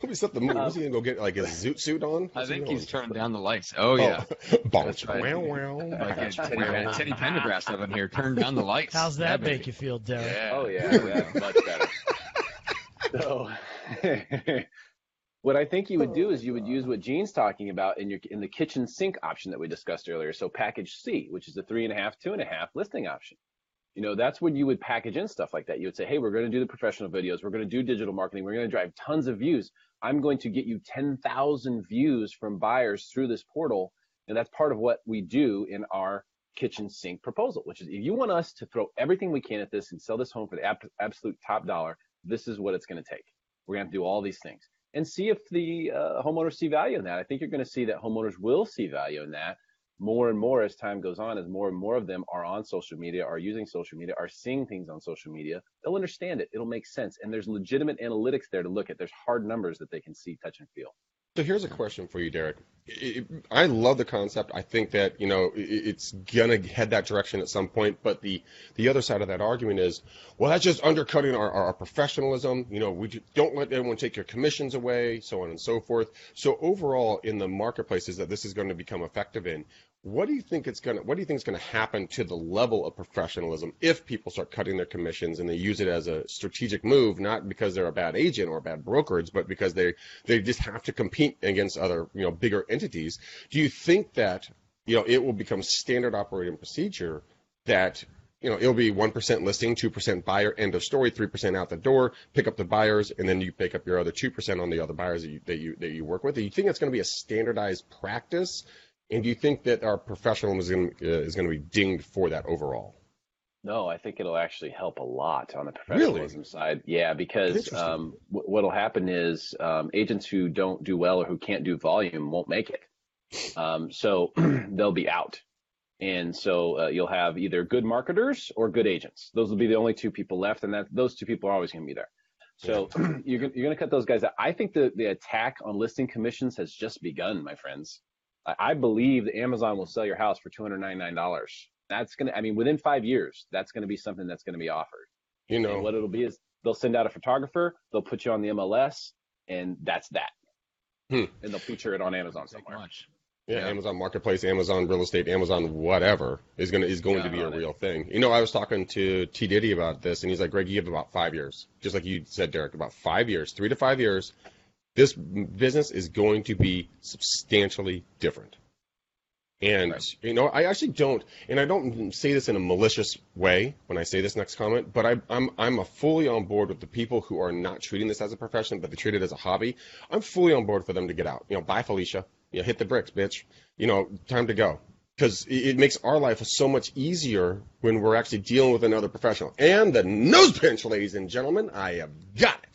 Let me set the mood. Is he gonna go get like his zoot suit on? I think he's turning down the lights. Oh yeah, Bonk. right. Like Teddy Pendergrass up in here. Turn down the lights. How's that make you feel, Derrick? Yeah. Oh yeah, much better. So, what I think you would do is you would use what Gene's talking about in the kitchen sink option that we discussed earlier. So package C, which is the 3.5, 2.5 listing option. You know, that's when you would package in stuff like that. You would say, hey, we're going to do the professional videos. We're going to do digital marketing. We're going to drive tons of views. I'm going to get you 10,000 views from buyers through this portal. And that's part of what we do in our kitchen sink proposal, which is if you want us to throw everything we can at this and sell this home for the absolute top dollar, this is what it's going to take. We're going to have to do all these things and see if the homeowners see value in that. I think you're going to see that homeowners will see value in that more and more as time goes on, as more and more of them are on social media, are using social media, are seeing things on social media. They'll understand it. It'll make sense. And there's legitimate analytics there to look at. There's hard numbers that they can see, touch, and feel. So here's a question for you, Derrick. I love the concept. I think that, you know, it's going to head that direction at some point. But the other side of that argument is, well, that's just undercutting our professionalism. You know, we don't let anyone take your commissions away, so on and so forth. So overall, in the marketplaces that this is going to become effective in, what do you think is going to happen to the level of professionalism if people start cutting their commissions and they use it as a strategic move, not because they're a bad agent or a bad brokerage, but because they just have to compete against other, you know, bigger entities? Do you think that, you know, it will become standard operating procedure that, you know, it'll be 1% listing, 2% buyer, end of story, 3% out the door, pick up the buyers, and then you pick up your other 2% on the other buyers that you work with? Do you think it's going to be a standardized practice? And do you think that our professionalism is going to be dinged for that overall? No, I think it'll actually help a lot on the professionalism side. Yeah, because what'll happen is agents who don't do well or who can't do volume won't make it. So they'll be out. And so you'll have either good marketers or good agents. Those will be the only two people left, and those two people are always going to be there. So you're going to cut those guys out. I think the attack on listing commissions has just begun, my friends. I believe that Amazon will sell your house for $299. That's going to, I mean, within 5 years, that's going to be something that's going to be offered. You know, and what it'll be is they'll send out a photographer, they'll put you on the MLS, and that's that. And they'll feature it on Amazon somewhere. Yeah, Amazon Marketplace, Amazon Real Estate, Amazon whatever is going to be a real thing. You know, I was talking to T. Diddy about this, and he's like, Greg, you have about 5 years. Just like you said, Derrick, about 5 years, 3 to 5 years. This business is going to be substantially different. And, you know, I actually don't, and I don't say this in a malicious way when I say this next comment, but I'm fully on board with the people who are not treating this as a profession, but they treat it as a hobby. I'm fully on board for them to get out. You know, bye, Felicia. You know, hit the bricks, bitch. You know, time to go. Because it makes our life so much easier when we're actually dealing with another professional. And the nose pinch, ladies and gentlemen, I have got it.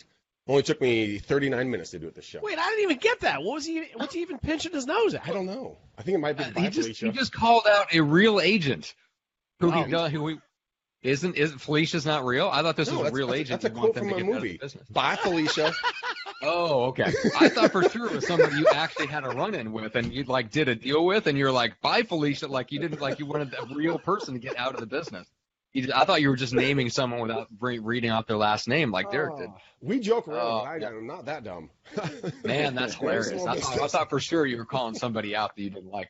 Only took me 39 minutes to do it this show. Wait, I didn't even get that. What's he even pinching his nose at? I don't know. I think it might be He just called out a real agent isn't Felicia's not real? I thought this was a real agent. That's a quote from a movie. Bye, Felicia. Oh, okay. I thought for sure it was somebody you actually had a run-in with and you like did a deal with, and you're like, bye, Felicia, like you didn't, like you wanted a real person to get out of the business. I thought you were just naming someone without reading out their last name like Derrick did. We joke around, but I'm not that dumb. Man, that's hilarious. I thought for sure you were calling somebody out that you didn't like.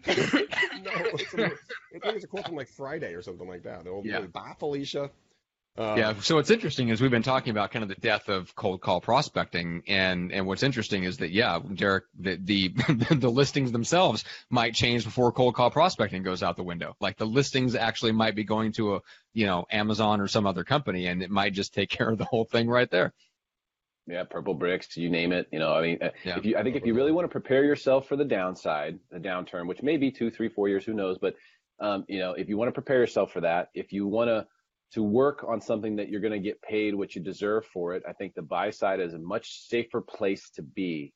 No, I think it's a quote from like Friday or something like that. The old movie, bye, Felicia. Yeah. So what's interesting is we've been talking about kind of the death of cold call prospecting, and what's interesting is that Derrick, the the listings themselves might change before cold call prospecting goes out the window. Like the listings actually might be going to Amazon or some other company, and it might just take care of the whole thing right there. Yeah, purple bricks, you name it. I mean, Yeah. if you really want to prepare yourself for the downside, the downturn, which may be 2, 3, 4 years, who knows? But if you want to prepare yourself for that, if you want to work on something that you're going to get paid what you deserve for it, I think the buy side is a much safer place to be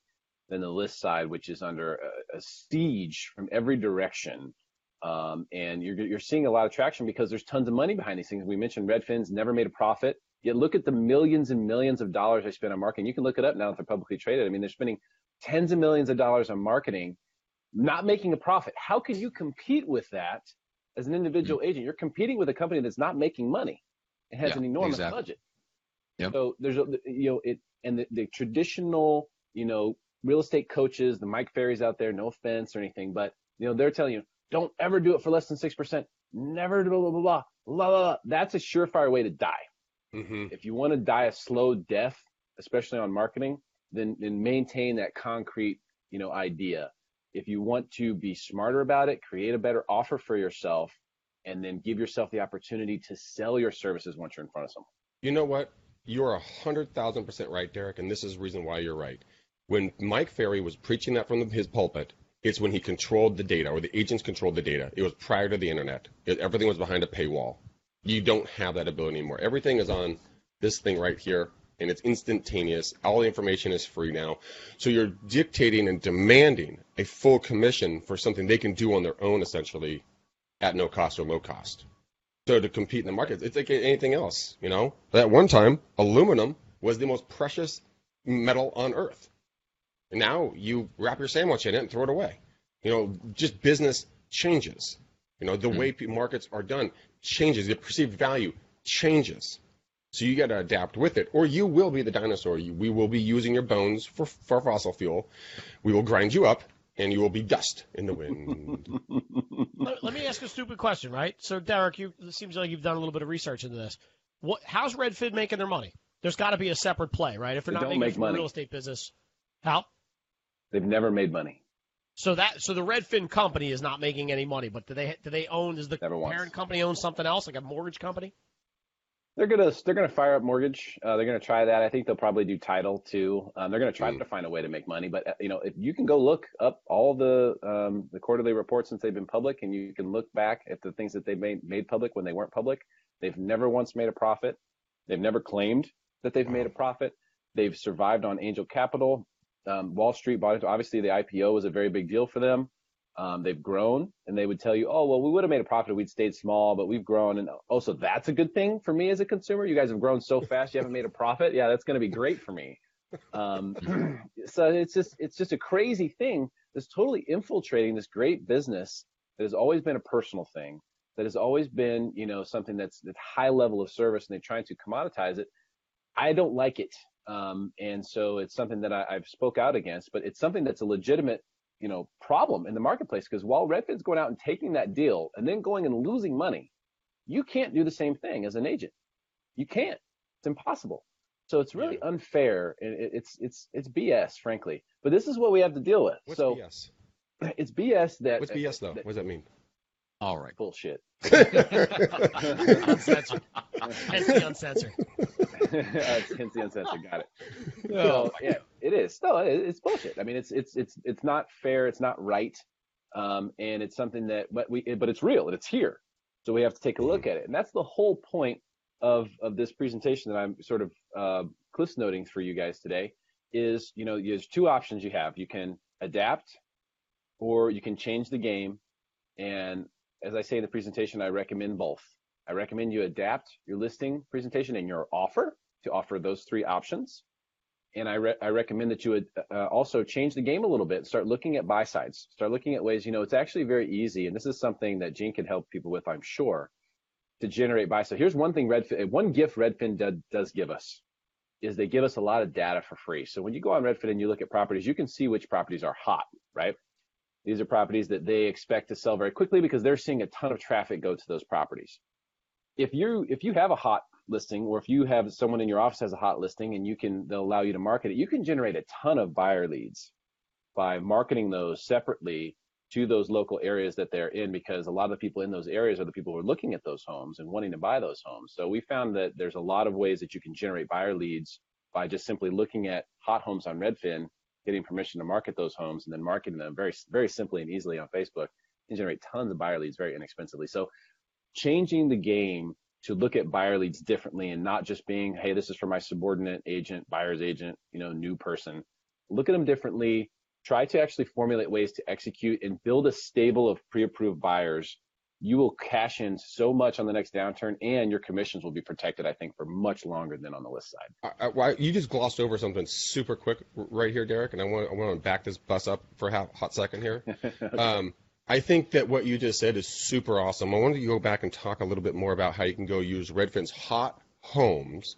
than the list side, which is under a siege from every direction. And you're seeing a lot of traction because there's tons of money behind these things. We mentioned Redfin's never made a profit. Yet look at the millions and millions of dollars they spend on marketing. You can look it up now that they're publicly traded. I mean, they're spending tens of millions of dollars on marketing, not making a profit. How can you compete with that as an individual agent? You're competing with a company that's not making money. It has an enormous budget. Yep. So there's the traditional, real estate coaches, the Mike Ferries out there, no offense or anything, but they're telling you, don't ever do it for less than 6%. Never blah, blah, blah, blah, blah, blah. That's a surefire way to die. Mm-hmm. If you want to die a slow death, especially on marketing, then maintain that concrete, idea. If you want to be smarter about it, create a better offer for yourself, and then give yourself the opportunity to sell your services once you're in front of someone. You know what? You're 100,000% right, Derrick, and this is the reason why you're right. When Mike Ferry was preaching that from his pulpit, it's when he controlled the data, or the agents controlled the data. It was prior to the internet. Everything was behind a paywall. You don't have that ability anymore. Everything is on this thing right here, and it's instantaneous. All the information is free now. So you're dictating and demanding a full commission for something they can do on their own, essentially, at no cost or low cost. So to compete in the market, it's like anything else, At one time, aluminum was the most precious metal on Earth. And now you wrap your sandwich in it and throw it away. Just business changes. The way markets are done changes. The perceived value changes. So you got to adapt with it, or you will be the dinosaur. We will be using your bones for fossil fuel. We will grind you up, and you will be dust in the wind. Let me ask a stupid question, right? So, Derrick, it seems like you've done a little bit of research into this. How's Redfin making their money? There's got to be a separate play, right? If they're not making from the real estate business, how? They've never made money. So the Redfin company is not making any money, but do they own? Does the parent company own something else, like a mortgage company? They're gonna fire up mortgage. They're gonna try that. I think they'll probably do title too. They're gonna try to find a way to make money. But if you can go look up all the quarterly reports since they've been public, and you can look back at the things that they've made public when they weren't public, they've never once made a profit. They've never claimed that they've made a profit. They've survived on angel capital. Wall Street bought it. Obviously, the IPO was a very big deal for them. They've grown, and they would tell you, oh, well, we would have made a profit if we'd stayed small, but we've grown. And so that's a good thing for me as a consumer. You guys have grown so fast, you haven't made a profit. Yeah, that's going to be great for me. So it's just a crazy thing that's totally infiltrating this great business that has always been a personal thing, that has always been, something that's high level of service, and they're trying to commoditize it. I don't like it. And so it's something that I've spoke out against, but it's something that's a legitimate, problem in the marketplace, because while Redfin's going out and taking that deal and then going and losing money, you can't do the same thing as an agent. You can't. It's impossible. So it's really unfair. It's BS, frankly. But this is what we have to deal with. What's BS? It's BS that. What's BS though? What does that mean? All right. Bullshit. Uncensored. Hence the uncensored. Hence the uncensored. Got it. So, yeah, it is. No, it's bullshit. I mean, it's not fair. It's not right. And it's something that, but it's real and it's here. So we have to take a look at it. And that's the whole point of this presentation that I'm sort of cliff noting for you guys today is, there's two options you have. You can adapt, or you can change the game. And as I say in the presentation, I recommend both. I recommend you adapt your listing presentation and your offer to offer those three options. And I recommend that you would also change the game a little bit. Start looking at buy sides. Start looking at ways, it's actually very easy. And this is something that Gene can help people with, I'm sure, to generate buy side. Here's one thing one gift Redfin does give us is they give us a lot of data for free. So when you go on Redfin and you look at properties, you can see which properties are hot, right? These are properties that they expect to sell very quickly because they're seeing a ton of traffic go to those properties. If you have a hot, listing, or if you have someone in your office has a hot listing and they'll allow you to market it, you can generate a ton of buyer leads by marketing those separately to those local areas that they're in, because a lot of the people in those areas are the people who are looking at those homes and wanting to buy those homes. So we found that there's a lot of ways that you can generate buyer leads by just simply looking at hot homes on Redfin, getting permission to market those homes, and then marketing them very, very simply and easily on Facebook, and generate tons of buyer leads very inexpensively. So changing the game to look at buyer leads differently and not just being, hey, this is for my subordinate agent, buyer's agent, new person. Look at them differently. Try to actually formulate ways to execute and build a stable of pre-approved buyers. You will cash in so much on the next downturn, and your commissions will be protected, I think, for much longer than on the list side. You just glossed over something super quick right here, Derrick, and I want to back this bus up for a hot second here. Okay. I think that what you just said is super awesome. I wanted to go back and talk a little bit more about how you can go use Redfin's hot homes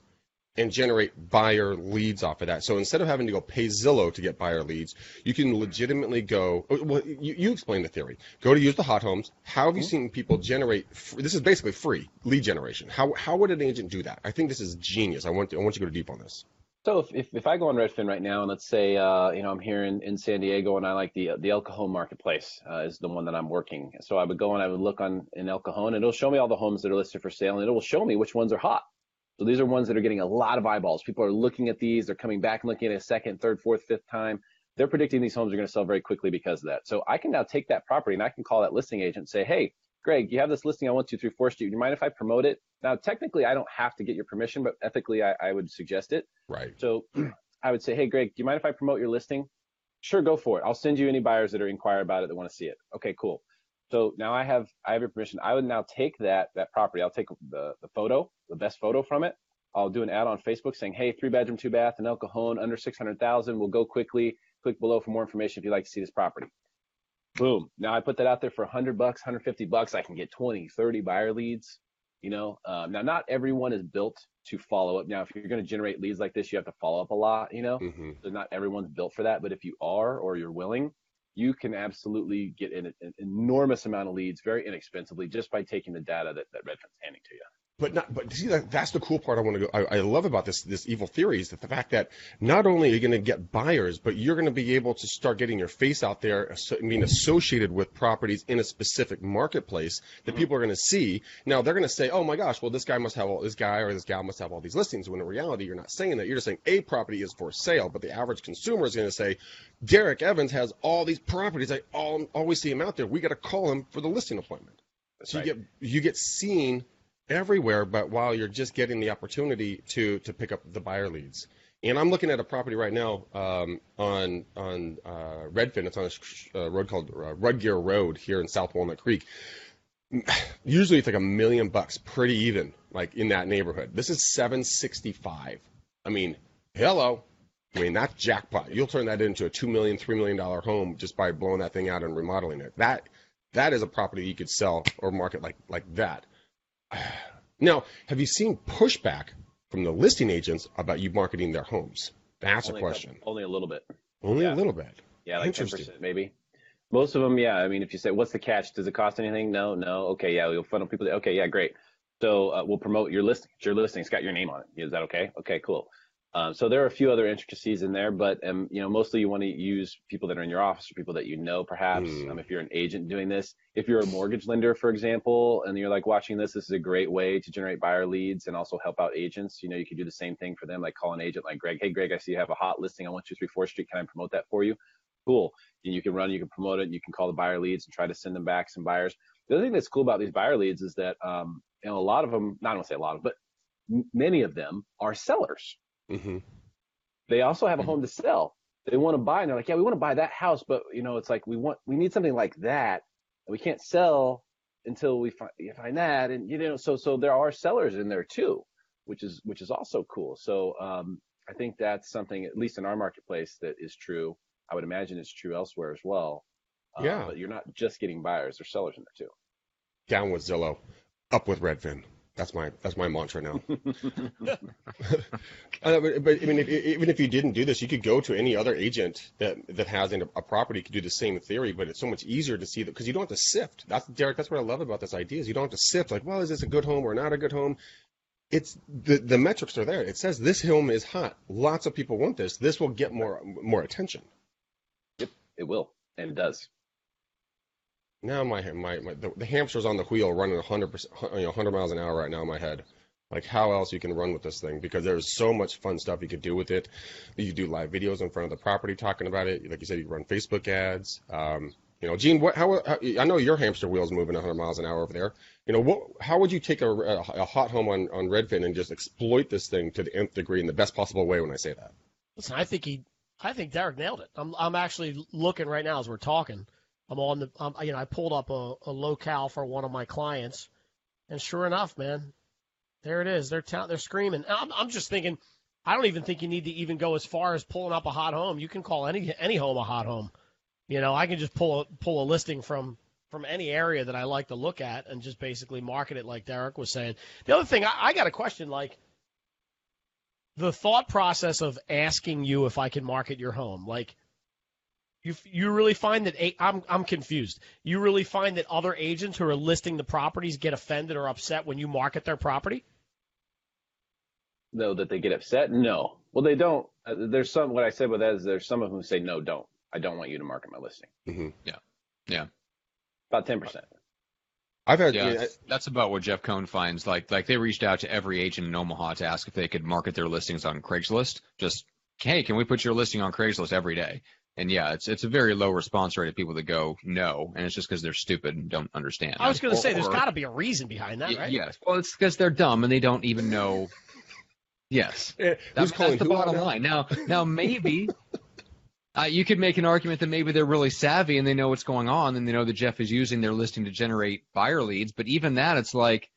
and generate buyer leads off of that. So instead of having to go pay Zillow to get buyer leads, you can legitimately go, well, you explain the theory. Go to use the hot homes. How have you seen people generate, this is basically free lead generation. How would an agent do that? I think this is genius. I want you to go deep on this. So if I go on Redfin right now and let's say, I'm here in San Diego and I like the El Cajon marketplace is the one that I'm working. So I would go and I would look in El Cajon, and it'll show me all the homes that are listed for sale, and it will show me which ones are hot. So these are ones that are getting a lot of eyeballs. People are looking at these. They're coming back and looking at it a second, third, fourth, fifth time. They're predicting these homes are going to sell very quickly because of that. So I can now take that property and I can call that listing agent and say, hey, Greg, you have this listing on 123 4th Street. Do you mind if I promote it? Now, technically, I don't have to get your permission, but ethically, I would suggest it. Right. So I would say, hey, Greg, do you mind if I promote your listing? Sure, go for it. I'll send you any buyers that are inquire about it that want to see it. Okay, cool. So now I have your permission. I would now take that property. I'll take the photo, the best photo from it. I'll do an ad on Facebook saying, hey, 3-bedroom, 2-bath in El Cajon, under 600,000. We'll go quickly. Click below for more information if you'd like to see this property. Boom. Now I put that out there for $100, $150. I can get 20, 30 buyer leads. Now not everyone is built to follow up. Now, if you're going to generate leads like this, you have to follow up a lot, Mm-hmm. So not everyone's built for that. But if you are, or you're willing, you can absolutely get an enormous amount of leads very inexpensively just by taking the data that Redfin's handing to you. But see, that's the cool part I love about this evil theory is that the fact that not only are you going to get buyers, but you're going to be able to start getting your face out there, being associated with properties in a specific marketplace that people are going to see. Now they're going to say, oh my gosh, well this guy or this gal must have all these listings. When in reality, you're not saying that. You're just saying a property is for sale, but the average consumer is going to say, Derrick Evans has all these properties. I always see him out there. We got to call him for the listing appointment. That's so right. you get seen everywhere, but while you're just getting the opportunity to pick up the buyer leads. And I'm looking at a property right now on Redfin. It's on a road called Rudgear Road here in South Walnut Creek. Usually it's like $1 million, pretty even, like in that neighborhood. This is $765. I mean, hello. I mean, that's jackpot. You'll turn that into a $2 million, $3 million home just by blowing that thing out and remodeling it. That is a property you could sell or market like that. Now, have you seen pushback from the listing agents about you marketing their homes? That's a question. Only a little bit. Only a little bit. Yeah, like 10% maybe. Most of them, yeah. I mean, if you say, what's the catch? Does it cost anything? No. Okay, yeah, we'll funnel people. Okay, yeah, great. So we'll promote your listing. Your listing's got your name on it. Is that okay? Okay, cool. So there are a few other intricacies in there, but mostly you want to use people that are in your office or people that you know, perhaps. If you're an agent doing this, if you're a mortgage lender, for example, and you're like watching this is a great way to generate buyer leads and also help out agents. You could do the same thing for them, like call an agent like Greg. Hey, Greg, I see you have a hot listing on 123 4th Street. Can I promote that for you? Cool. And you can promote it. And you can call the buyer leads and try to send them back some buyers. The other thing that's cool about these buyer leads is that a lot of them, not I don't say a lot of, but many of them are sellers. Mm-hmm. They also have a home to sell. They want to buy, and they're like, yeah, we want to buy that house, but it's like we need something like that, and we can't sell until we find that, and so there are sellers in there too, which is also cool. So I think that's something, at least in our marketplace, that is true. I would imagine it's true elsewhere as well. Yeah. But you're not just getting buyers; there's sellers in there too. Down with Zillow, up with Redfin. That's my mantra now. But I mean, even if you didn't do this, you could go to any other agent that has a property, could do the same theory, but it's so much easier to see that because you don't have to sift. Derrick, that's what I love about this idea is you don't have to sift like, well, is this a good home or not a good home? it's the metrics are there. It says this home is hot. Lots of people want this. This will get more attention. Yep, it will, and it does. Now the hamster's on the wheel running 100%, 100 miles an hour right now in my head. Like how else you can run with this thing? Because there's so much fun stuff you could do with it. You could do live videos in front of the property talking about it. Like you said, you run Facebook ads. Gene, how I know your hamster wheel's moving 100 miles an hour over there. How would you take a hot home on Redfin and just exploit this thing to the nth degree in the best possible way when I say that? Listen, I think Derrick nailed it. I'm actually looking right now as we're talking. I pulled up a locale for one of my clients, and sure enough, man, there it is. They're screaming. I'm just thinking, I don't even think you need to even go as far as pulling up a hot home. You can call any home a hot home. I can just pull a listing from any area that I like to look at and just basically market it like Derrick was saying. The other thing, I got a question, like the thought process of asking you if I can market your home, like you really find that I'm confused. You really find that other agents who are listing the properties get offended or upset when you market their property? No, that they get upset? No. Well, they don't. There's some. What I said with that is there's some of them who say no, don't. I don't want you to market my listing. Mm-hmm. Yeah. About 10%. I've had. That's about what Jeff Cohn finds. Like they reached out to every agent in Omaha to ask if they could market their listings on Craigslist. Just, hey, can we put your listing on Craigslist every day? And yeah, it's a very low response rate of people that go no, and it's just because they're stupid and don't understand. I was going to say there's got to be a reason behind that, right? Yes. Well, it's because they're dumb and they don't even know. Yes. That's the bottom line. Now maybe you could make an argument that maybe they're really savvy and they know what's going on and they know that Jeff is using their listing to generate buyer leads. But even that, it's like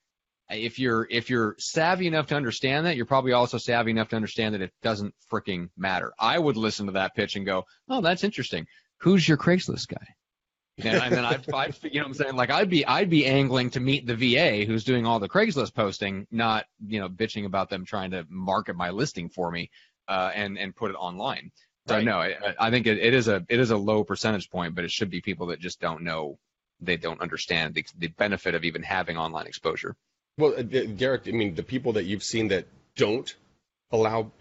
if you're savvy enough to understand that, you're probably also savvy enough to understand that it doesn't freaking matter. I would listen to that pitch and go, oh, that's interesting. Who's your Craigslist guy? And then I'd you know what I'm saying? Like I'd be angling to meet the VA who's doing all the Craigslist posting, not, bitching about them trying to market my listing for me, and put it online. So Right. no, I think it is a low percentage point, but it should be people that just don't know, they don't understand the benefit of even having online exposure. Well, Derrick, I mean, the people that you've seen that don't allow,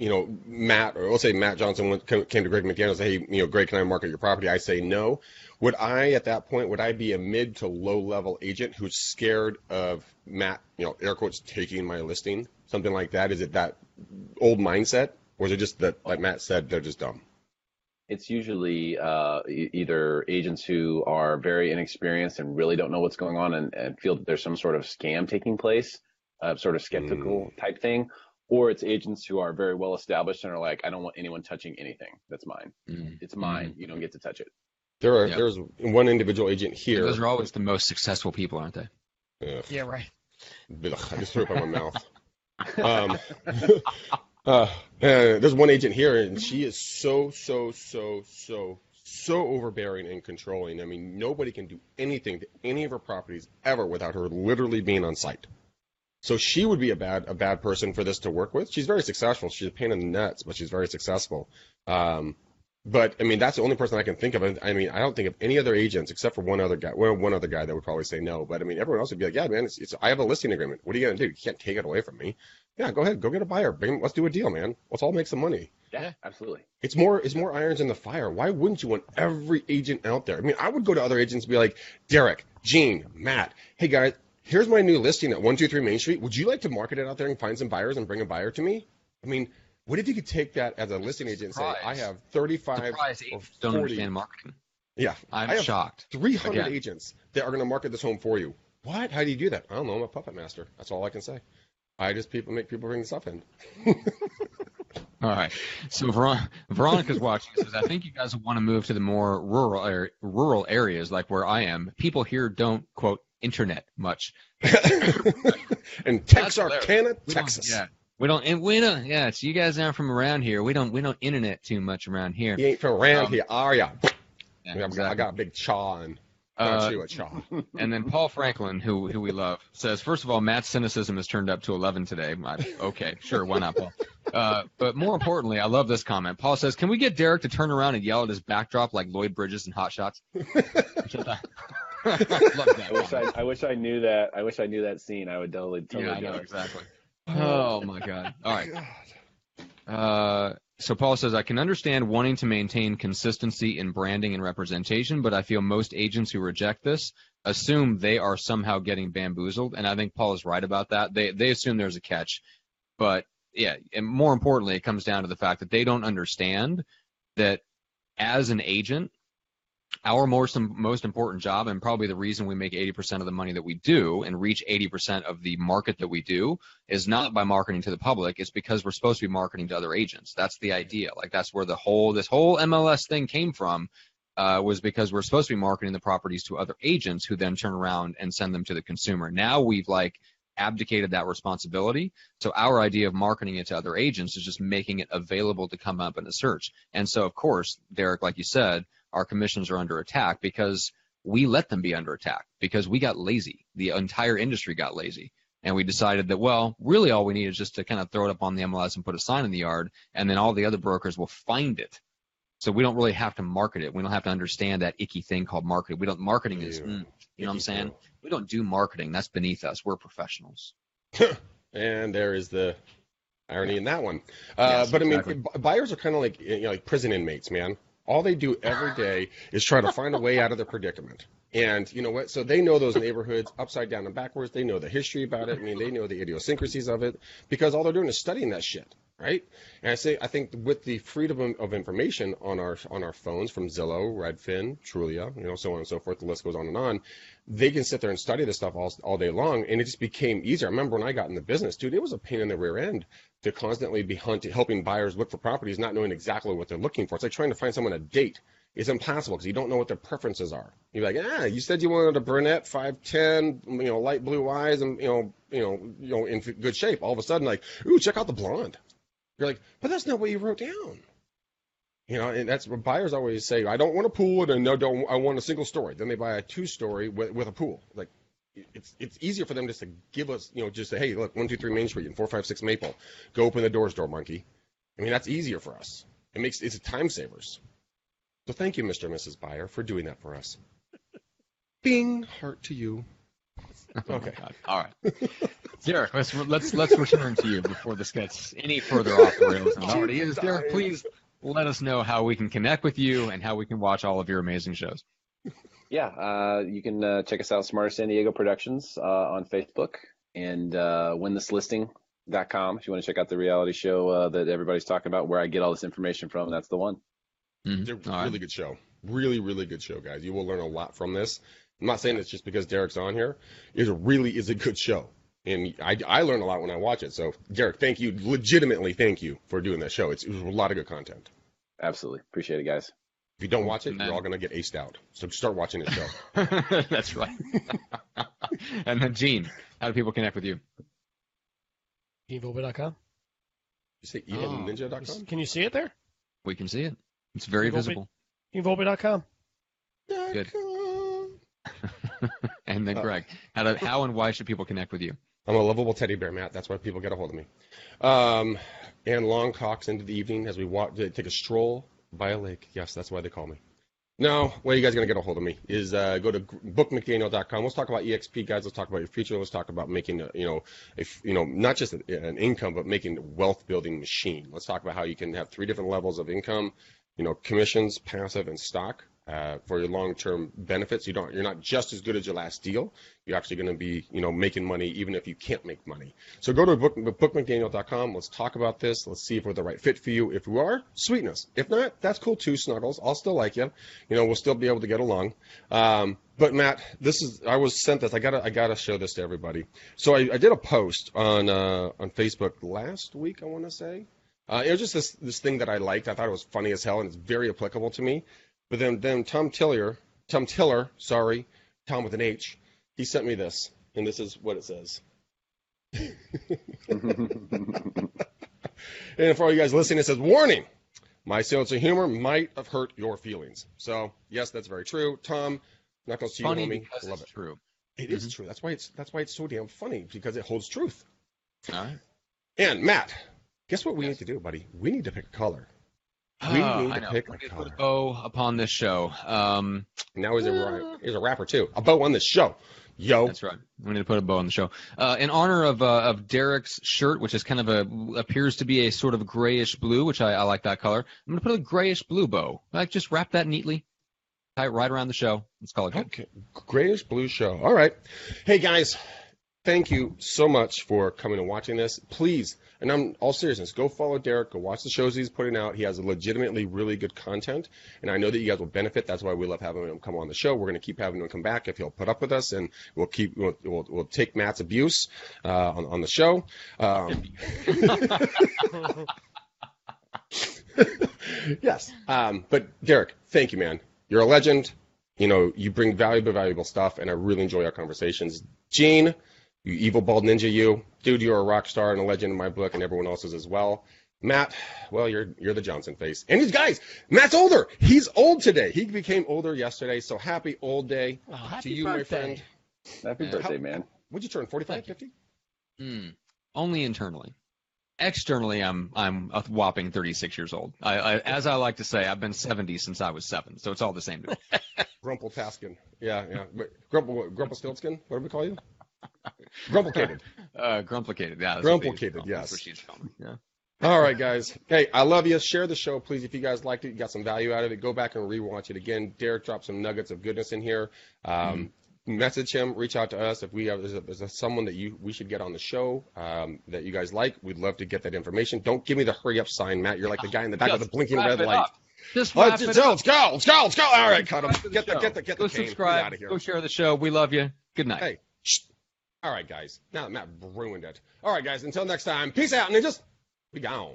Matt, or let's say Matt Johnson came to Greg McDaniel and say, hey, Greg, can I market your property? I say no. Would I, at that point, be a mid to low level agent who's scared of Matt, air quotes, taking my listing? Something like that? Is it that old mindset? Or is it just that, like Matt said, they're just dumb? It's usually either agents who are very inexperienced and really don't know what's going on and feel that there's some sort of scam taking place, sort of skeptical type thing, or it's agents who are very well established and are like, I don't want anyone touching anything that's mine. It's mine. You don't get to touch it. There's one individual agent here. Those are always the most successful people, aren't they? Yeah, right. I just threw up in my mouth. There's one agent here, and she is so overbearing and controlling. I mean, nobody can do anything to any of her properties ever without her literally being on site. So she would be a bad person for this to work with. She's very successful. She's a pain in the nuts, but she's very successful. But I mean, that's the only person I can think of. I mean, I don't think of any other agents except for one other guy that would probably say no. But I mean, everyone else would be like, yeah, man, I have a listing agreement. What are you gonna do? You can't take it away from me. Yeah, go ahead, go get a buyer. Let's do a deal, man. Let's all make some money. Yeah, absolutely. It's more irons in the fire. Why wouldn't you want every agent out there? I mean, I would go to other agents and be like, Derrick, Gene, Matt, hey guys, here's my new listing at 123 Main Street. Would you like to market it out there and find some buyers and bring a buyer to me? I mean, what if you could take that as a listing agent and say, I have 35 or 40. Don't understand marketing. Yeah. I'm shocked. 300 agents that are going to market this home for you. What? How do you do that? I don't know. I'm a puppet master. That's all I can say. Make people bring stuff in. All right. So Veronica's watching. Says, I think you guys want to move to the more rural areas like where I am. People here don't, quote, internet much. In Texarkana, Texas. We don't. Yeah. So you guys aren't from around here. We don't internet too much around here. You ain't from around here, are ya? Yeah, exactly. I got a big chaw and. And then Paul Franklin, who we love, says, first of all, Matt's cynicism has turned up to 11 today. Okay, sure, why not, Paul? But more importantly, I love this comment. Paul says, can we get Derrick to turn around and yell at his backdrop like Lloyd Bridges in Hot Shots? I love that. I wish I knew that. I wish I knew that scene. I would totally yeah, I do know, it. exactly. Oh my God. All right. So Paul says, I can understand wanting to maintain consistency in branding and representation, but I feel most agents who reject this assume they are somehow getting bamboozled. And I think Paul is right about that. They assume there's a catch. But yeah, and more importantly, it comes down to the fact that they don't understand that as an agent, our most important job, and probably the reason we make 80% of the money that we do and reach 80% of the market that we do, is not by marketing to the public. It's because we're supposed to be marketing to other agents. That's the idea. Like, that's where this whole MLS thing came from, was because we're supposed to be marketing the properties to other agents who then turn around and send them to the consumer. Now we've abdicated that responsibility. So our idea of marketing it to other agents is just making it available to come up in a search. And so, of course, Derrick, like you said, our commissions are under attack because we let them be under attack, because we got lazy. The entire industry got lazy. And we decided that, well, really all we need is just to kind of throw it up on the MLS and put a sign in the yard, and then all the other brokers will find it. So we don't really have to market it. We don't have to understand that icky thing called marketing. Marketing is, you know what I'm saying? We don't do marketing. That's beneath us. We're professionals. And there is the irony in that one. Yes, but exactly. I mean, buyers are kind of like prison inmates, man. All they do every day is try to find a way out of their predicament. And you know what? So they know those neighborhoods upside down and backwards. They know the history about it. I mean, they know the idiosyncrasies of it, because all they're doing is studying that shit, right? And I think with the freedom of information on our phones from Zillow, Redfin, Trulia, so on and so forth, the list goes on and on. They can sit there and study this stuff all day long, and it just became easier. I remember when I got in the business, dude, it was a pain in the rear end to constantly be helping buyers look for properties, not knowing exactly what they're looking for. It's like trying to find someone a date. It's impossible because you don't know what their preferences are. You're like, you said you wanted a brunette, 5'10", light blue eyes, and in good shape. All of a sudden, like, ooh, check out the blonde. You're like, but that's not what you wrote down. And that's what buyers always say. I don't want a pool, and I want a single story. Then they buy a 2-story with a pool. Like, it's easier for them just to give us, just say, hey, look, 123 Main Street and 456 Maple. Go open the doors, door monkey. I mean, that's easier for us. It's a time savers. So thank you, Mr. and Mrs. Buyer, for doing that for us. Bing, heart to you. Okay. Oh, all right. Derrick, let's return to you before this gets any further off the rails than it already is. Derrick, please let us know how we can connect with you and how we can watch all of your amazing shows. Yeah, you can check us out, Smarter San Diego Productions, on Facebook, and winthislisting.com if you want to check out the reality show that everybody's talking about, where I get all this information from. That's the one. Mm-hmm. Really good show. Really, really good show, guys. You will learn a lot from this. I'm not saying it's just because Derrick's on here. It really is a good show. And I learn a lot when I watch it. So, Derrick, thank you. Legitimately, thank you for doing that show. It was a lot of good content. Absolutely. Appreciate it, guys. If you don't watch it, you're all going to get aced out. So start watching the show. That's right. And then, Gene, how do people connect with you? GeneVolpe.com. You say ENNinja.com? Can you see it there? We can see it. It's very visible. GeneVolpe.com. Good. And then, Greg, how and why should people connect with you? I'm a lovable teddy bear, Matt. That's why people get a hold of me. And long talks into the evening as we take a stroll by a lake. Yes, that's why they call me. No, way you guys are going to get a hold of me is go to bookmcdaniel.com. Let's talk about EXP, guys. Let's talk about your future. Let's talk about making, not just an income, but making a wealth-building machine. Let's talk about how you can have 3 different levels of income, commissions, passive, and stock. For your long-term benefits, you're not just as good as your last deal. You're actually going to be, making money even if you can't make money. So go to bookmcdaniel.com. Let's talk about this. Let's see if we're the right fit for you. If you are, sweetness. If not, that's cool too, Snuggles. I'll still like you. We'll still be able to get along. But Matt, I was sent this. I gotta show this to everybody. So I did a post on Facebook last week, I want to say. It was just this thing that I liked. I thought it was funny as hell, and it's very applicable to me. But then Tom Tiller, Tom with an H, he sent me this, and this is what it says. And for all you guys listening, it says, warning, my sense of humor might have hurt your feelings. So, yes, that's very true. Tom, not going to see you, homie. Because Love it's it. true. It is true. That's why it's so damn funny, because it holds truth. All right. And, Matt, guess what we need to do, buddy? We need to pick a color. We need to pick a Put a color. bow upon this show. Now he's a rapper too. A bow on the show. Yo. That's right. We need to put a bow on the show. In honor of Derrick's shirt, which is kind of appears to be a sort of grayish blue, which I like that color. I'm going to put a grayish blue bow. Like, just wrap that neatly. Tie it right around the show. Let's call it good. Okay. Grayish blue show. All right. Hey, guys. Thank you so much for coming and watching this. Please, and I'm all seriousness, go follow Derrick. Go watch the shows he's putting out. He has legitimately really good content, and I know that you guys will benefit. That's why we love having him come on the show. We're going to keep having him come back if he'll put up with us, and we'll take Matt's abuse on the show. Yes. But Derrick, thank you, man. You're a legend. You know, you bring valuable stuff, and I really enjoy our conversations. Gene, you evil bald ninja, you. Dude, you're a rock star and a legend in my book and everyone else's as well. Matt, well, you're the Johnson face. And these guys, Matt's older. He's old today. He became older yesterday, so happy old day to you, birthday. my friend. Happy birthday, man. What'd you turn, 45, 50? Only internally. Externally, I'm a whopping 36 years old. As I like to say, I've been 70 since I was 7, so it's all the same to me. Grumpletaskin. Yeah. Grumpelstiltskin? What do we call you? Grumplecated. Grumplicated, yeah. Grumplecated, yes. That's what she's calling me, yeah. All right, guys. Hey, I love you. Share the show, please. If you guys liked it, you got some value out of it, go back and rewatch it again. Derrick dropped some nuggets of goodness in here. Message him, reach out to us if there's someone that we should get on the show that you guys like. We'd love to get that information. Don't give me the hurry up sign, Matt. You're like the guy in the back with the blinking red light. Just wrap it up. Let's go. All right, cut him. Get the Go cane. subscribe. Get out of here. Go share the show. We love you. Good night. Hey. All right, guys. Now that Matt ruined it. All right, guys. Until next time. Peace out, ninjas. Be gone.